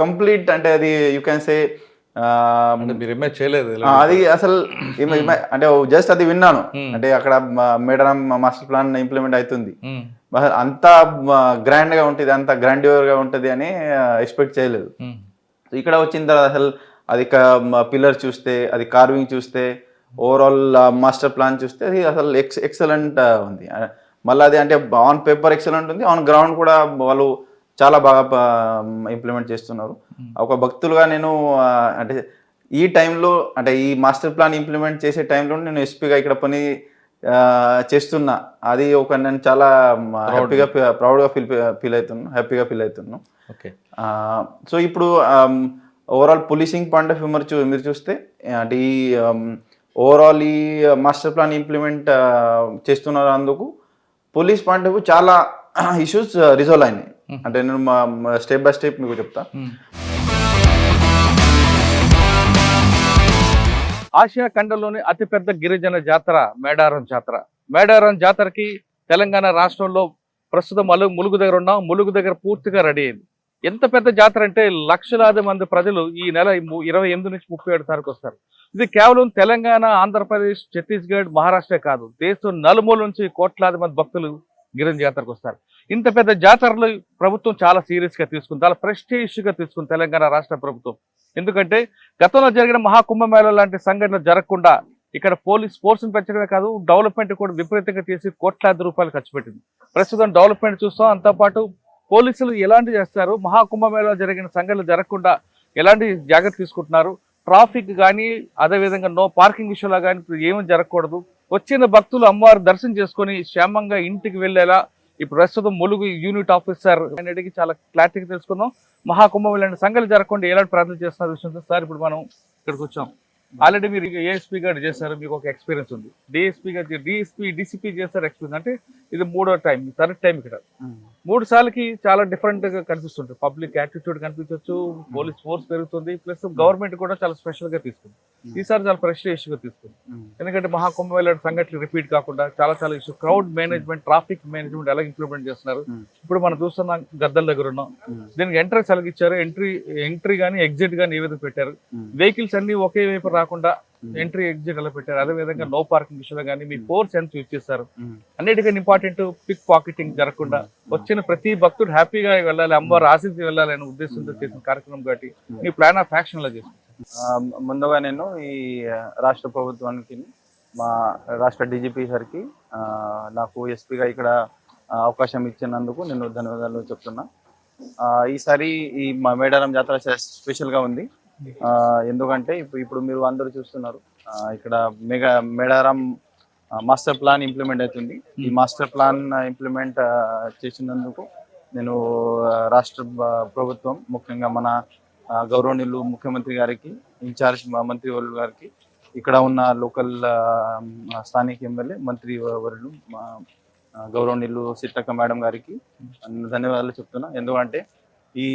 కంప్లీట్ అంటే అది యూ క్యాన్ సే అది అసలు అంటే జస్ట్ అది విన్నాను. అంటే అక్కడ మేడారం మాస్టర్ ప్లాన్ ఇంప్లిమెంట్ అవుతుంది, అంత గ్రాండ్ గా ఉంటుంది, అంత గ్రాండ్యూర్ గా ఉంటుంది అని ఎక్స్పెక్ట్ చేయలేదు. ఇక్కడ వచ్చిన తర్వాత అసలు అది పిల్లర్ చూస్తే, అది కార్వింగ్ చూస్తే, ఓవరాల్ మాస్టర్ ప్లాన్ చూస్తే అది అసలు ఎక్సలెంట్ ఉంది. మళ్ళీ అది అంటే ఆన్ పేపర్ ఎక్సలెంట్ ఉంది, ఆన్ గ్రౌండ్ కూడా వాళ్ళు చాలా బాగా ఇంప్లిమెంట్ చేస్తున్నారు. ఒక భక్తులుగా నేను అంటే ఈ టైంలో అంటే ఈ మాస్టర్ ప్లాన్ ఇంప్లిమెంట్ చేసే టైంలో నేను ఎస్పీగా ఇక్కడ పని చేస్తున్నా, అది నేను చాలా ప్రౌడ్గా హ్యాపీగా ఫీల్ అవుతున్నాను. సో ఇప్పుడు overall policing point of view మీరు చూస్తే అంటే ఈ ఓవరాల్ ఈ మాస్టర్ ప్లాన్ ఇంప్లిమెంట్ చేస్తున్నారు, అందుకు పోలీస్ పాయింట్ ఆఫ్ వ్యూ చాలా ఇష్యూస్ రిజాల్వ్ అయినాయి. అంటే నేను స్టెప్ బై స్టెప్ మీకు చెప్తా. ఆసియా ఖండంలోని అతిపెద్ద గిరిజన జాతర మేడారం జాతరకి తెలంగాణ రాష్ట్రంలో ప్రస్తుతం ములుగు దగ్గర ఉన్నాం. ములుగు దగ్గర పూర్తిగా రెడీ అయింది. ఎంత పెద్ద జాతర అంటే లక్షలాది మంది ప్రజలు ఈ నెల 28 నుంచి 37 తారీఖు వస్తారు. ఇది కేవలం తెలంగాణ, ఆంధ్రప్రదేశ్, ఛత్తీస్గఢ్, మహారాష్ట్ర కాదు, దేశం నలుమూల నుంచి కోట్లాది మంది భక్తులు గిరిజన జాతరకు వస్తారు. ఇంత పెద్ద జాతరలు ప్రభుత్వం చాలా సీరియస్గా తీసుకుంది, చాలా ప్రెస్టీజియస్గా తీసుకుంది తెలంగాణ రాష్ట్ర ప్రభుత్వం. ఎందుకంటే గతంలో జరిగిన మహాకుంభమేళ లాంటి సంఘటనలు జరగకుండా ఇక్కడ పోలీస్ ఫోర్స్ని పెంచడమే కాదు, డెవలప్మెంట్ కూడా విపరీతంగా చేసి కోట్లాది రూపాయలు ఖర్చు పెట్టింది. ప్రస్తుతం డెవలప్మెంట్ చూస్తాం, అంతోపాటు పోలీసులు ఎలాంటి చేస్తారు, మహాకుంభమేళా జరిగిన సంఘటనలు జరగకుండా ఎలాంటి జాగ్రత్త తీసుకుంటున్నారు, ట్రాఫిక్ కానీ అదేవిధంగా నో పార్కింగ్ విషయంలో కానీ ఏమీ జరగకూడదు, వచ్చిన భక్తులు అమ్మవారి దర్శనం చేసుకొని క్షేమంగా ఇంటికి వెళ్ళేలా ఇప్పుడు ప్రస్తుతం ములుగు యూనిట్ ఆఫీసర్ అనేది చాలా క్లారిటీగా తెలుసుకుందాం. మహాకుంభమేళా సంఘటనలు జరగకుండా ఎలాంటి ప్రార్థన చేస్తున్నారు విషయంతో సార్ ఇప్పుడు మనం ఇక్కడికి వచ్చాం. ఆల్రెడీ మీరు ఏఎస్పీ గారు చేశారు, మీకు ఒక ఎక్స్పీరియన్స్ ఉంది. డీసీపీ చేస్తారు ఎక్స్పీరియన్స్, అంటే ఇది 3వ టైం, 3rd టైం ఇక్కడ. 3 సార్లకి చాలా డిఫరెంట్ గా కనిపిస్తుంది. పబ్లిక్ యాటిట్యూడ్ కనిపించవచ్చు, పోలీస్ ఫోర్స్ పెరుగుతుంది, ప్లస్ గవర్నమెంట్ కూడా చాలా స్పెషల్ గా తీసుకుంది. ఈసారి చాలా ప్రెస్టీజియస్ ఇష్యూగా తీసుకుంది. ఎందుకంటే మహాకుంభమేళా సంఘటనలు రిపీట్ కాకుండా చాలా issue, crowd management, traffic management ఎలా ఇంప్లిమెంట్ చేస్తున్నారు. ఇప్పుడు మనం చూస్తున్నాం, గద్దల దగ్గర ఉన్నాం, దీనికి ఎంట్రెన్స్ ఎలాగిచ్చారు, ఎంట్రీ కానీ ఎగ్జిట్ కానీ ఏ విధంగా పెట్టారు, వెహికల్స్ అన్ని ఒకే వైపు రాకుండా ఎంట్రీ ఎగ్జిట్ ఎలా పెట్టారు, అదే విధంగా నో పార్కింగ్ విషయంలో కానీ మీ ఫోర్స్ ఎంత యూజ్ చేస్తారు, అన్నిటికన్నా ఇంపార్టెంట్ పిక్ పాకెటింగ్ జరగకుండా వచ్చిన ప్రతి భక్తుడు హ్యాపీగా వెళ్ళాలి, అమ్మవారు ఆశించి వెళ్ళాలి అనే ఉద్దేశంతో చేసిన కార్యక్రమం కాబట్టి మీ ప్లాన్ ఆఫ్ యాక్షన్ లా చేస్తారు. ముందుగా నేను ఈ రాష్ట్ర ప్రభుత్వానికి, మా రాష్ట్ర డీజీపీ సార్కి నాకు ఎస్పీగా ఇక్కడ అవకాశం ఇచ్చినందుకు నేను ధన్యవాదాలు చెప్తున్నా. ఈసారి ఈ మేడారం జాతర స్పెషల్గా ఉంది. ఎందుకంటే ఇప్పుడు మీరు అందరూ చూస్తున్నారు, ఇక్కడ మేడారం మాస్టర్ ప్లాన్ ఇంప్లిమెంట్ అవుతుంది. ఈ మాస్టర్ ప్లాన్ ఇంప్లిమెంట్ చేసినందుకు నేను రాష్ట్ర ప్రభుత్వం, ముఖ్యంగా మన గౌరవనీయులు ముఖ్యమంత్రి గారికి, ఇన్ఛార్జ్ మంత్రి వర్యులు గారికి, ఇక్కడ ఉన్న లోకల్ స్థానిక ఎమ్మెల్యే మంత్రి వర్యులు గౌరవనీయులు సీతక్క మేడం గారికి ధన్యవాదాలు చెప్తున్నా. ఎందుకంటే ఈ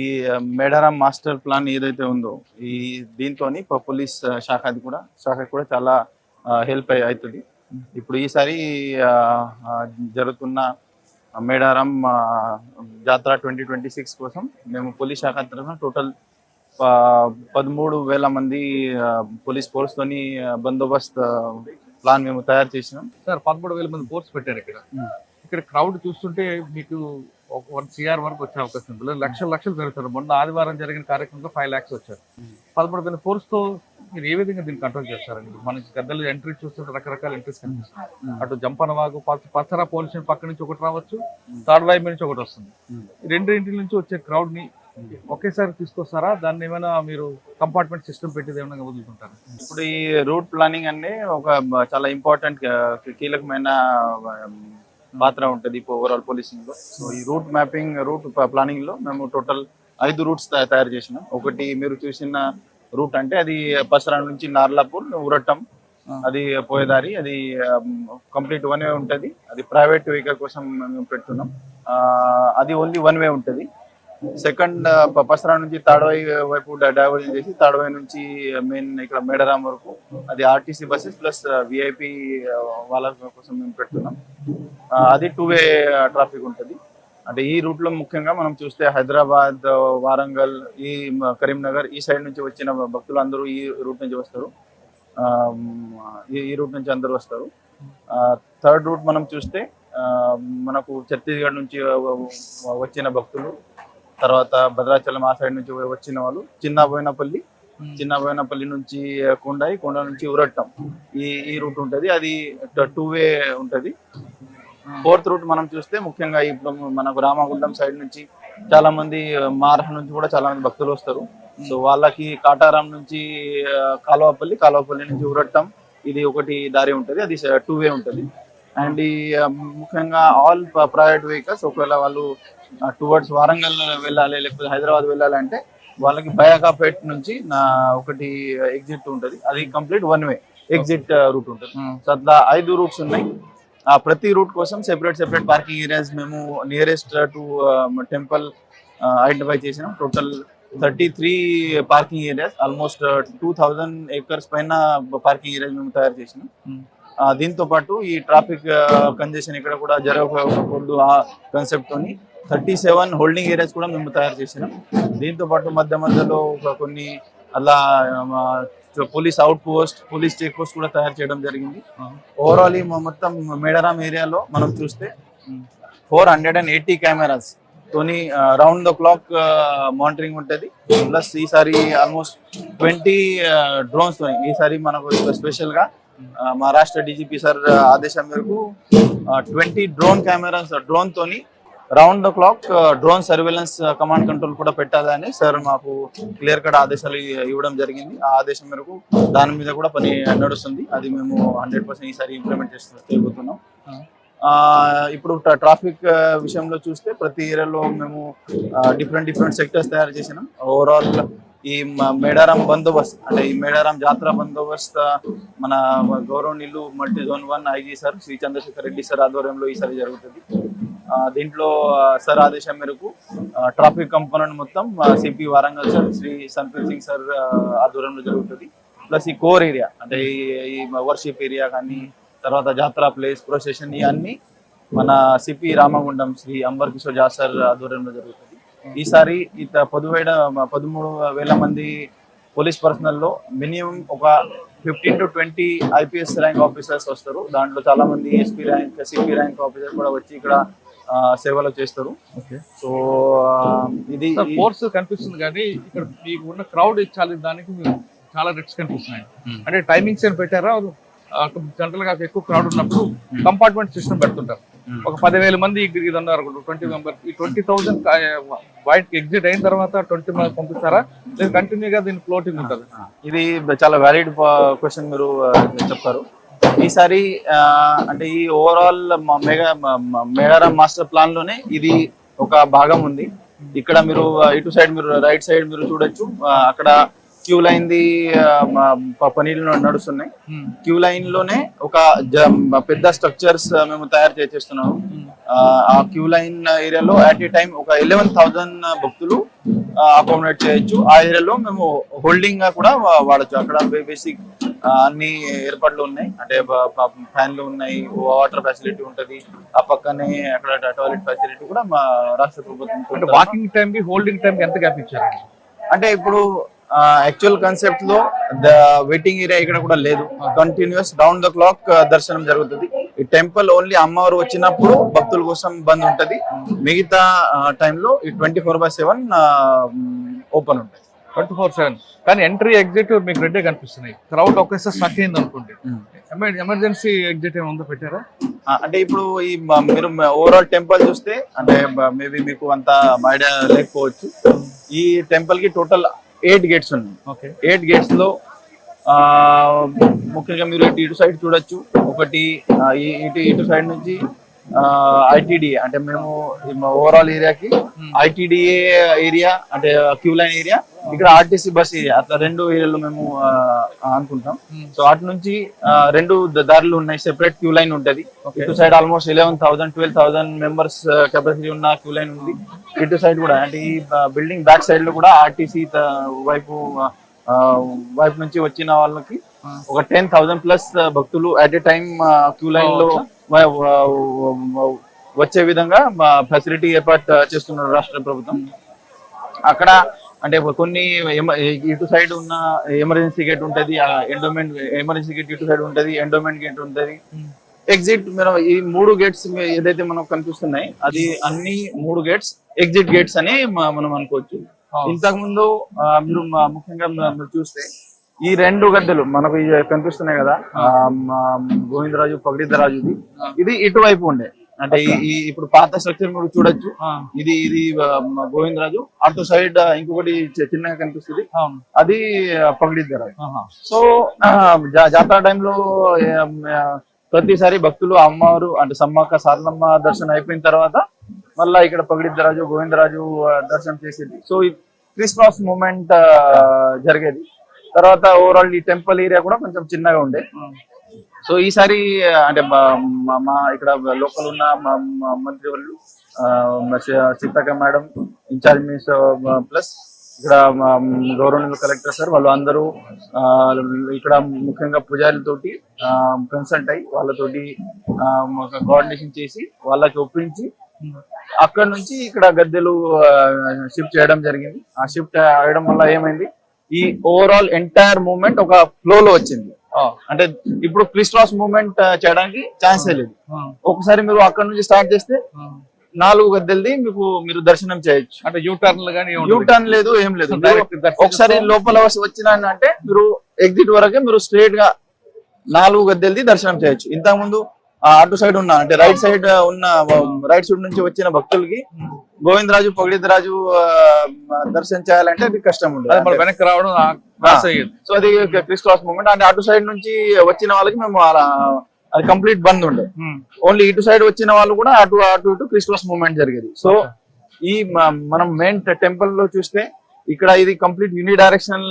మేడారం మాస్టర్ ప్లాన్ ఏదైతే ఉందో, ఈ దీంతో పోలీస్ శాఖకి కూడా చాలా హెల్ప్ అవుతుంది. ఇప్పుడు ఈసారి జరుగుతున్న మేడారం జాతర 2026 కోసం మేము పోలీస్ శాఖ తరఫున టోటల్ 13,000 మంది పోలీస్ ఫోర్స్ తోని బందోబస్త్ ప్లాన్ మేము తయారు చేసినాం. సార్ 13,000 మంది ఫోర్స్ పెట్టారు ఇక్కడ క్రౌడ్ చూస్తుంటే మీకు 1 CR వరకు వచ్చే అవకాశం ఉంది. లక్షలు జరుగుతారు. మొన్న ఆదివారం జరిగిన కార్యక్రమంలో 5 lakhs వచ్చారు. 13,000 ఫోర్స్ తో మీరు ఏ విధంగా దీన్ని కంట్రోల్ చేస్తారండి? మనకి గద్దలు ఎంట్రీ చూస్తుంటే రకరకాల ఎంట్రీస్ కనిపిస్తుంది. అటు జంపనవాగు, పచ్చరా పోలీస్ స్టేషన్ పక్క నుంచి ఒకటి రావచ్చు, థర్డ్ వైపు నుంచి ఒకటి వస్తుంది. రెండింటి నుంచి వచ్చే క్రౌడ్ ని ఒకేసారి తీసుకొస్తారా? దాన్ని ఏమైనా మీరు కంపార్ట్మెంట్ సిస్టమ్ పెట్టేది ఏమైనా వదులుకుంటారా? ఇప్పుడు ఈ రూట్ ప్లానింగ్ అనే ఒక చాలా ఇంపార్టెంట్ కీలకమైన పాత్ర ఉంటుంది ఓవరాల్ పోలీసింగ్ లో. సో ఈ రూట్ ప్లానింగ్ లో మేము టోటల్ 5 రూట్స్ తయారు చేసినాం. ఒకటి మీరు చూసిన రూట్ అంటే అది పసరా నుంచి నార్లాపూర్, ఉరట్టం, అది పోయేదారి, అది కంప్లీట్ 1 వే ఉంటుంది. అది ప్రైవేట్ వెహికల్ కోసం మేము పెడుతున్నాం. అది ఓన్లీ 1 వే ఉంటుంది. సెకండ్ పసరా నుంచి తాడవాయి వైపు డైవర్జన్ చేసి తాడవాయి నుంచి మెయిన్ ఇక్కడ మేడారం వరకు అది ఆర్టీసీ బస్సెస్ ప్లస్ విఐపి వాళ్ళ కోసం మేము పెడుతున్నాం. అది 2 వే ట్రాఫిక్ ఉంటుంది. అంటే ఈ రూట్ లో ముఖ్యంగా మనం చూస్తే హైదరాబాద్, వారంగల్, ఈ కరీంనగర్ ఈ సైడ్ నుంచి వచ్చిన భక్తులు అందరూ ఈ రూట్ నుంచి వస్తారు. ఈ రూట్ నుంచి అందరూ వస్తారు. థర్డ్ రూట్ మనం చూస్తే మనకు ఛత్తీస్గఢ్ నుంచి వచ్చిన భక్తులు, తర్వాత భద్రాచలం ఆ సైడ్ నుంచి వచ్చిన వాళ్ళు, చిన్నబోయినపల్లి నుంచి కొండ నుంచి ఉరట్టం ఈ రూట్ ఉంటుంది. అది 2 వే ఉంటుంది. ఫోర్త్ రూట్ మనం చూస్తే ముఖ్యంగా ఇప్పుడు మనకు రామగుండం సైడ్ నుంచి చాలా మంది, మహారాష్ట్ర నుంచి కూడా చాలా మంది భక్తులు వస్తారు. సో వాళ్ళకి కాటారం నుంచి కాలువపల్లి నుంచి ఉరట్టం, ఇది ఒకటి దారి ఉంటుంది. అది 2 వే ఉంటుంది. అండ్ ఈ ముఖ్యంగా ఆల్ ప్రైవేట్ వెహికల్స్ ఒకవేళ వాళ్ళు టువర్డ్స్ వారంగల్ వెళ్ళాలి లేకపోతే హైదరాబాద్ వెళ్ళాలంటే వాళ్ళకి బయాకాపేట్ నుంచి ఒకటి ఎగ్జిట్ ఉంటుంది. అది కంప్లీట్ 1 వే ఎగ్జిట్ రూట్ ఉంటుంది. సో అట్లా 5 రూట్స్ ఉన్నాయి. ప్రతి రూట్ కోసం సెపరేట్ పార్కింగ్ ఏరియాస్ మేము నియరెస్ట్ టు టెంపుల్ ఐడెంటిఫై చేసినాం. Total 33 parking areas, almost 2000 acres పైన పార్కింగ్ ఏరియాస్ మేము తయారు చేసినాం. దీంతో పాటు ఈ ట్రాఫిక్ కంజెషన్ ఇక్కడ కూడా జరగకూడదు ఆ కాన్సెప్ట్ తోని 37 హోల్డింగ్ ఏరియాస్ కూడా మేము తయారు చేసినాం. దీంతో పాటు మధ్యలో కొన్ని అలా police outpost, police check post కూడా తయారు చేయడం జరిగింది. ఓవరాల్ ఈ మొత్తం మేడారం ఏరియాలో మనం చూస్తే 480 కెమెరాస్ తోని రౌండ్ ద క్లాక్ మానిటరింగ్ ఉంటుంది. ప్లస్ ఈసారి ఆల్మోస్ట్ 20 డ్రోన్స్ తోని ఈసారి మనకు స్పెషల్ గా మా రాష్ట్ర డీజీపీ సార్ ఆదేశం మేరకు 20 డ్రోన్ కెమెరాస్ డ్రోన్ తోని round the clock drone surveillance command control కూడా పెట్టాలని సార్ మాకు క్లియర్ కట్ ఆదేశాలు ఇవ్వడం జరిగింది. ఆ ఆదేశం మేరకు దాని మీద కూడా పని నడుస్తుంది. అది మేము 100% ఈసారి ఇంప్లిమెంట్ చేయబోతున్నాం. ఇప్పుడు ట్రాఫిక్ విషయంలో చూస్తే ప్రతి ఏరియాలో మేము డిఫరెంట్ సెక్టర్స్ తయారు చేసినాం. ఓవరాల్ ఈ మేడారం బందోబస్త్ అంటే ఈ మేడారం జాతర బందోబస్త్ మన గౌరవనీయులు multi zone 1 IG sir Shri Chandrashekar Reddy sir ఆధ్వర్యంలో ఈసారి జరుగుతుంది. దీంట్లో సార్ ఆదేశం మేరకు ట్రాఫిక్ కంపోనెంట్ మొత్తం CP Warangal sir Shri Sampeer Singh sir ఆధ్వర్యంలో జరుగుతుంది. ప్లస్ ఈ కోర్ ఏరియా అంటే ఈ వర్షిప్ ఏరియా కానీ తర్వాత జాతర ప్లేస్ ప్రొసెషన్ ఇవన్నీ మన సిపి రామగుండం శ్రీ అంబర్ కిషోర్ జా సార్ ఆధ్వర్యంలో జరుగుతుంది. ఈసారి 13,000 మంది పోలీస్ పర్సనల్ లో మినిమం ఒక 15 to 20 ఐపీఎస్ ర్యాంక్ ఆఫీసర్స్ వస్తారు. దాంట్లో చాలా మంది SP rank CP rank officer కూడా వచ్చి ఇక్కడ సేవలు చేస్తారు. సో ఇది ఫోర్స్ కనిపిస్తుంది కానీ ఇక్కడ మీకు ఉన్న క్రౌడ్ ఇచ్చాలి దానికి చాలా రిస్క్ కనిపిస్తున్నాయి. అంటే టైమింగ్స్ ఏం పెట్టారా? జనరల్ గా ఎక్కువ క్రౌడ్ ఉన్నప్పుడు కంపార్ట్మెంట్ సిస్టమ్ పెడుతుంటారు. ఒక 10,000 మంది ఇది ఉన్నారు 20 మెంబర్స్. ఈ 20,000 బయటకి ఎగ్జిట్ అయిన తర్వాత 20 మంది పంపిస్తారా లేదా కంటిన్యూగా దీని ఫ్లోటింగ్ ఉంటుంది? ఇది చాలా వ్యాలిడ్ క్వశ్చన్ మీరు చెప్పారు. ఈసారి అంటే ఈ ఓవరాల్ మేడారం మాస్టర్ ప్లాన్ లోనే ఇది ఒక భాగం ఉంది. ఇక్కడ మీరు ఇటు సైడ్ మీరు రైట్ సైడ్ మీరు చూడొచ్చు. అక్కడ క్యూ లైన్ ది పనులు నడుస్తున్నాయి. క్యూ లైన్ లోనే ఒక పెద్ద స్ట్రక్చర్స్ మేము తయారు చేస్తున్నాము. ఆ క్యూ లైన్ ఏరియాలో అట్ ఏ టైం ఒక 11,000 భక్తులు అకామిడేట్ చేయొచ్చు. ఆ ఏరియాలో మేము హోల్డింగ్ గా కూడా వాడచ్చు. అక్కడ బేసిక్ అన్ని ఏర్పాట్లు ఉన్నాయి. అంటే ఫ్యాన్లు ఉన్నాయి, వాటర్ ఫెసిలిటీ ఉంటది. ఆ పక్కనే అక్కడ టాయిలెట్ ఫెసిలిటీ కూడా మా రాష్ట్ర ప్రభుత్వం. వాకింగ్ టైం కి హోల్డింగ్ టైం ఎంత గ్యాప్ ఇచ్చారు? అంటే ఇప్పుడు యాక్చువల్ కాన్సెప్ట్ లో వెయిటింగ్ ఏరియా ఇక్కడ కూడా లేదు. కంటిన్యూస్ రౌండ్ ద క్లాక్ దర్శనం జరుగుతుంది. ఈ టెంపుల్ ఓన్లీ అమ్మవారు వచ్చినప్పుడు భక్తుల కోసం బంద్ ఉంటది. మిగతా టైంలో ఈ 24/7 ఓపెన్ ఉంటుంది. 24/7 కానీ ఎంట్రీ ఎగ్జిట్ మీకు రెడ్డే కనిపిస్తున్నాయి. క్రౌడ్ ఒకేసారి స్టక్ అయింది అనుకోండి. ఎమర్జెన్సీ ఎగ్జిట్ ఏమైనా పెట్టారా? అంటే ఇప్పుడు ఈ మీరు ఓవరాల్ టెంపుల్ చూస్తే అంటే మేబీ మీకు అంత ఐడియా లేకపోవచ్చు. ఈ టెంపుల్ కి టోటల్ 8 గేట్స్ ఉన్నాయి. 8 గేట్స్ లో ముఖ్యంగా మీరు ఇటు సైడ్ చూడొచ్చు. ఒకటి ఇటు సైడ్ నుంచి ఐటీడీఏ అంటే మేము ఓవరాల్ ఏరియాకి ఐటీడీఏ ఏరియా అంటే క్యూ లైన్ ఏరియా, ఇక్కడ ఆర్టీసీ బస్ ఏరియా, అట్లా 2 ఏరియాలు మేము అనుకుంటాం. సో అటు నుంచి 2 దారులు ఉన్నాయి. సెపరేట్ క్యూ లైన్ ఉంటది. ఇటు సైడ్ ఆల్మోస్ట్ 11,000 12,000 మెంబర్స్ కెపాసిటీ ఉన్న క్యూ లైన్ ఉంది. ఇటు సైడ్ కూడా అంటే ఈ బిల్డింగ్ బ్యాక్ సైడ్ లో కూడా ఆర్టీసీ వైపు నుంచి వచ్చిన వాళ్ళకి ఒక 10,000 ప్లస్ భక్తులు at a time queue line లో వచ్చే విధంగా ఫెసిలిటీ ఏర్పాటు చేస్తున్నారు రాష్ట్ర ప్రభుత్వం. అక్కడ అంటే కొన్ని ఇటు సైడ్ ఉన్న ఎమర్జెన్సీ గేట్ ఉంటది, ఎండోమెంట్ ఎమర్జెన్సీ గేట్ ఇటు సైడ్ ఉంటది, ఎండోమెంట్ గేట్ ఉంటది, ఎగ్జిట్. మనం ఈ 3 గేట్స్ ఏదైతే మనకు కనిపిస్తున్నాయి అది అన్ని 3 గేట్స్ ఎగ్జిట్ గేట్స్ అని మనం అనుకోవచ్చు. ఇంతకు ముందు మీరు ముఖ్యంగా మీరు చూస్తే ఈ 2 గద్దెలు మనకు కనిపిస్తున్నాయి కదా, గోవిందరాజు పగడిద్దరాజుది, ఇది ఇటువైపు ఉండే. అంటే ఈ ఇప్పుడు పాత స్ట్రక్చర్ మీరు చూడొచ్చు. ఇది గోవిందరాజు. అటు సైడ్ ఇంకొకటి చిన్నగా కనిపిస్తుంది, అది పగడిద్దరాజు. సో జాతర టైంలో ప్రతిసారి భక్తులు అమ్మవారు అంటే సమ్మక్క సారలమ్మ దర్శనం అయిపోయిన తర్వాత మళ్ళా ఇక్కడ పగడిద్దరాజు గోవిందరాజు దర్శనం చేసేది. సో ఈ క్రిస్మస్ మూమెంట్ జరిగేది. తర్వాత ఓవరాల్ ఈ టెంపుల్ ఏరియా కూడా కొంచెం చిన్నగా ఉండే. సో ఈసారి అంటే మా ఇక్కడ లోకల్ ఉన్న మంత్రి వాళ్ళు Seethakka madam incharge minister plus ఇక్కడ గవర్నమెంట్ కలెక్టర్ సార్ వాళ్ళు అందరూ ఇక్కడ ముఖ్యంగా పూజారులతోటి కన్సల్ట్ అయ్యి వాళ్ళతోటి కోఆర్డినేషన్ చేసి వాళ్ళకి ఒప్పించి అక్కడ నుంచి ఇక్కడ గద్దెలు షిఫ్ట్ చేయడం జరిగింది. ఆ షిఫ్ట్ అయ్యడం వల్ల ఏమైంది, ఈ ఓవరాల్ ఎంటైర్ మూవ్మెంట్ ఒక ఫ్లో లో వచ్చింది. అంటే ఇప్పుడు క్రిస్మస్ మూవ్మెంట్ చేయడానికి ఛాన్సే లేదు. ఒకసారి మీరు అక్కడ నుంచి స్టార్ట్ చేస్తే 4 గద్దెలది మీరు దర్శనం చేయొచ్చు. అంటే యూటర్న్ లేదు, ఏం లేదు. ఒకసారి లోపల వచ్చిన అంటే మీరు ఎగ్జిట్ వరకే మీరు స్ట్రేట్ గా 4 గద్దెలది దర్శనం చేయొచ్చు. ఇంతకు ముందు అటు సైడ్ ఉన్న అంటే రైట్ సైడ్ ఉన్న రైట్ సైడ్ నుంచి వచ్చిన భక్తులకి గోవిందరాజు పొగిడితరాజు దర్శనం చేయాలంటే అది కష్టం అది మరి ఉండదు. వెనక్కి రావడం cross అయ్యేది. సో అది క్రిస్ క్రాస్ మూమెంట్ అంటే అటు సైడ్ నుంచి వచ్చిన వాళ్ళకి మేము అది కంప్లీట్ బంద్ ఉండే. ఓన్లీ ఇటు సైడ్ వచ్చిన వాళ్ళు కూడా అటు అటు ఇటు క్రిస్ క్రాస్ మూమెంట్ జరిగేది. సో ఈ మనం మెయిన్ టెంపుల్ లో చూస్తే ఇక్కడ ఇది complete uni directional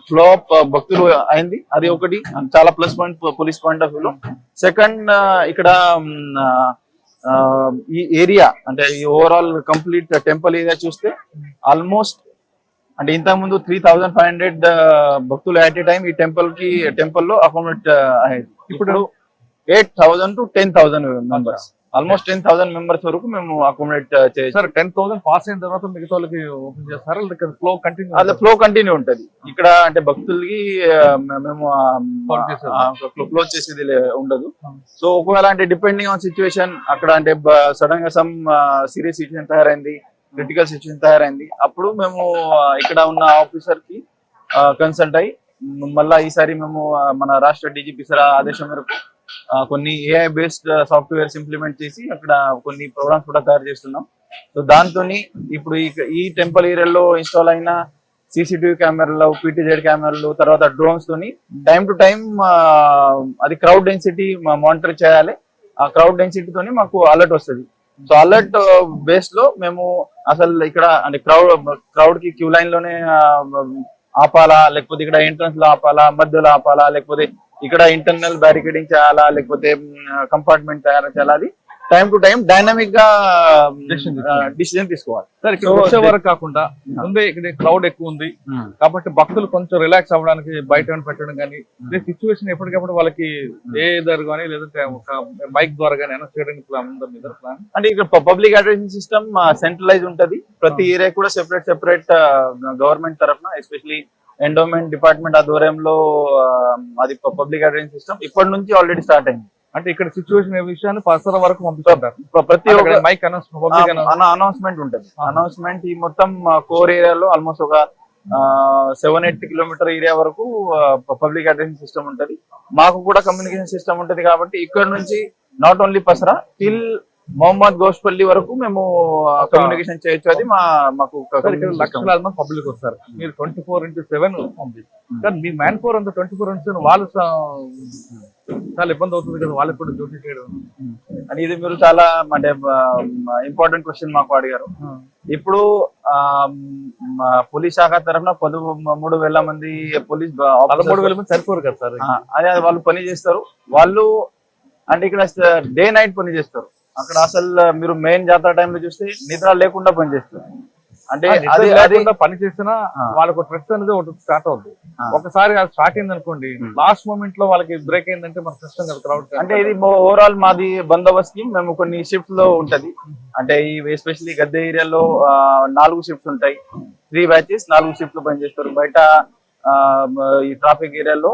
flow of భక్తులు అయింది. అది ఒకటి చాలా plus point police point of వ్యూలో. సెకండ్ ఇక్కడ ఈ ఏరియా అంటే ఈ ఓవరాల్ కంప్లీట్ టెంపుల్ ఏరియా చూస్తే ఆల్మోస్ట్ అంటే ఇంతకు ముందు 3500 భక్తులు అట్ ఏ టైం ఈ టెంపుల్ లో అకామిడేట్ అయ్యేది. ఇప్పుడు 8000 to 10,000 మెంబర్స్, ఆల్మోస్ట్ 10,000 మెంబర్స్ వరకు మేము అకామిడేట్ చేయొచ్చు. సార్ 10,000 పాస్ అయిన తర్వాత మిగతా వాళ్ళకి ఓపెన్ చేస్తారా? ఫ్లో కంటిన్యూ అదే ఫ్లో కంటిన్యూ ఉంటది ఇక్కడ. అంటే భక్తులకి మేము క్లోజ్ చేసేది ఉండదు. సో ఒకవేళ అంటే డిపెండింగ్ ఆన్ సిచ్యువేషన్ అక్కడ అంటే సడన్ గా సమ్ సీరియస్ సిచ్యువేషన్ తయారైంది, క్రిటికల్ సిచ్యువేషన్ తయారైంది, అప్పుడు మేము ఇక్కడ ఉన్న ఆఫీసర్ కి కన్సల్ట్ అయ్యి మళ్ళా ఈసారి మేము మన రాష్ట్ర డీజీపీ సార్ ఆదేశం మేరకు కొన్ని ఏఐ బేస్డ్ సాఫ్ట్వేర్స్ ఇంప్లిమెంట్ చేసి అక్కడ కొన్ని ప్రోగ్రామ్స్ కూడా తయారు చేస్తున్నాం. సో దాంతో ఇప్పుడు ఈ టెంపుల్ ఏరియాలో ఇన్స్టాల్ అయిన సీసీటీవీ కెమెరాలు, పీటీజెడ్ కెమెరాలు, తర్వాత డ్రోన్స్ తోని టైం టు టైం అది క్రౌడ్ డెన్సిటీ మానిటర్ చేయాలి. ఆ క్రౌడ్ డెన్సిటీ తోని మాకు అలర్ట్ వస్తుంది. సో అలర్ట్ బేస్ లో మేము అసలు ఇక్కడ అంటే క్రౌడ్ కి క్యూ లైన్ లోనే ఆపాలా, లేకపోతే ఇక్కడ ఎంట్రన్స్ లో ఆపాలా, మధ్యలో ఆపాలా, లేకపోతే ఇక్కడ ఇంటర్నల్ బ్యారికేడింగ్ చేయాలా, లేకపోతే కంపార్ట్మెంట్ తయారు చేయాలా, అది టైం టు టైం డైనమిక్ గా డిసిజన్ తీసుకోవాలి. సార్ ఇక్కడ వచ్చే వరకు కాకుండా ముందే ఇక్కడ క్రౌడ్ ఎక్కువ ఉంది కాబట్టి భక్తులు కొంచెం రిలాక్స్ అవ్వడానికి బయట పెట్టడం కానీ సిచ్యువేషన్ ఎప్పటికప్పుడు వాళ్ళకి ఏ ద్వారా కానీ లేదంటే ఒక మైక్ ద్వారా కానీ అనౌన్స్ చేయడానికి ప్లాన్ ఉందా మీ ప్లాన్? అంటే ఇక్కడ పబ్లిక్ అడ్రసింగ్ సిస్టమ్ సెంట్రలైజ్ ఉంటది. ప్రతి ఏరియా కూడా సెపరేట్ గవర్నమెంట్ తరఫున ఎస్పెషలీ ఎండోమెంట్ డిపార్ట్మెంట్ ఆధ్వర్యంలో అది పబ్లిక్ అడ్రసింగ్ సిస్టమ్ ఇప్పటి నుంచి ఆల్రెడీ స్టార్ట్ అయింది. అంటే ఇక్కడ సిచ్యువేషన్ విషయాన్ని పరిసర వరకు పంపిస్తుంటారు. ప్రతి ఒక్క మైక్ అనౌన్స్మెంట్ ఉంటుంది. అనౌన్స్మెంట్ ఈ మొత్తం కోర్ ఏరియాలో ఆల్మోస్ట్ ఒక 7-8 కిలోమీటర్ ఏరియా వరకు పబ్లిక్ అడ్రసింగ్ సిస్టమ్ ఉంటది. మాకు కూడా కమ్యూనికేషన్ సిస్టమ్ ఉంటది కాబట్టి ఇక్కడ నుంచి not only Pasara till Mohammad Goshpalli వరకు మేము కమ్యూనికేషన్ చేయొచ్చు. అది మాకు లక్షలాది మంది పబ్లిక్ వస్తారు. మీరు 24/7 పంపిస్తారు కానీ మీ మ్యాన్ పవర్ అంతా 24/7 వాళ్ళు చాలా ఇబ్బంది అవుతుంది కదా వాళ్ళకి కూడా డ్యూటీ చేయడం. అని ఇది మీరు చాలా అంటే ఇంపార్టెంట్ క్వశ్చన్ మాకు అడిగారు. ఇప్పుడు పోలీస్ శాఖ తరఫున 13,000 మంది పోలీస్ 13,000 మంది సరిపోరు కదా సార్. అదే వాళ్ళు పని చేస్తారు. వాళ్ళు అంటే ఇక్కడ డే నైట్ పని చేస్తారు. అక్కడ అసలు మీరు మెయిన్ జాతర టైంలో చూస్తే నిద్ర లేకుండా పని చేస్తారు. అంటే అది పని చేసినా వాళ్ళకు స్ట్రెస్ అనేది ఒకటి స్టార్ట్ అవుతుంది. ఒకసారి అది స్టార్ట్ అయింది అనుకోండి, లాస్ట్ మూమెంట్ లో వాళ్ళకి బ్రేక్ అయిందంటే మనకు కష్టం కదా క్రౌడ్. అంటే ఇది ఓవరాల్ మాది బందోబస్తు మేము కొన్ని షిఫ్ట్స్ లో ఉంటది. అంటే ఈ ఎస్పెషల్లీ గద్దె ఏరియాలో 4 షిఫ్ట్స్ ఉంటాయి. 3 బ్యాచెస్ 4 షిఫ్ట్లు పనిచేస్తారు. బయట ఈ ట్రాఫిక్ ఏరియాలో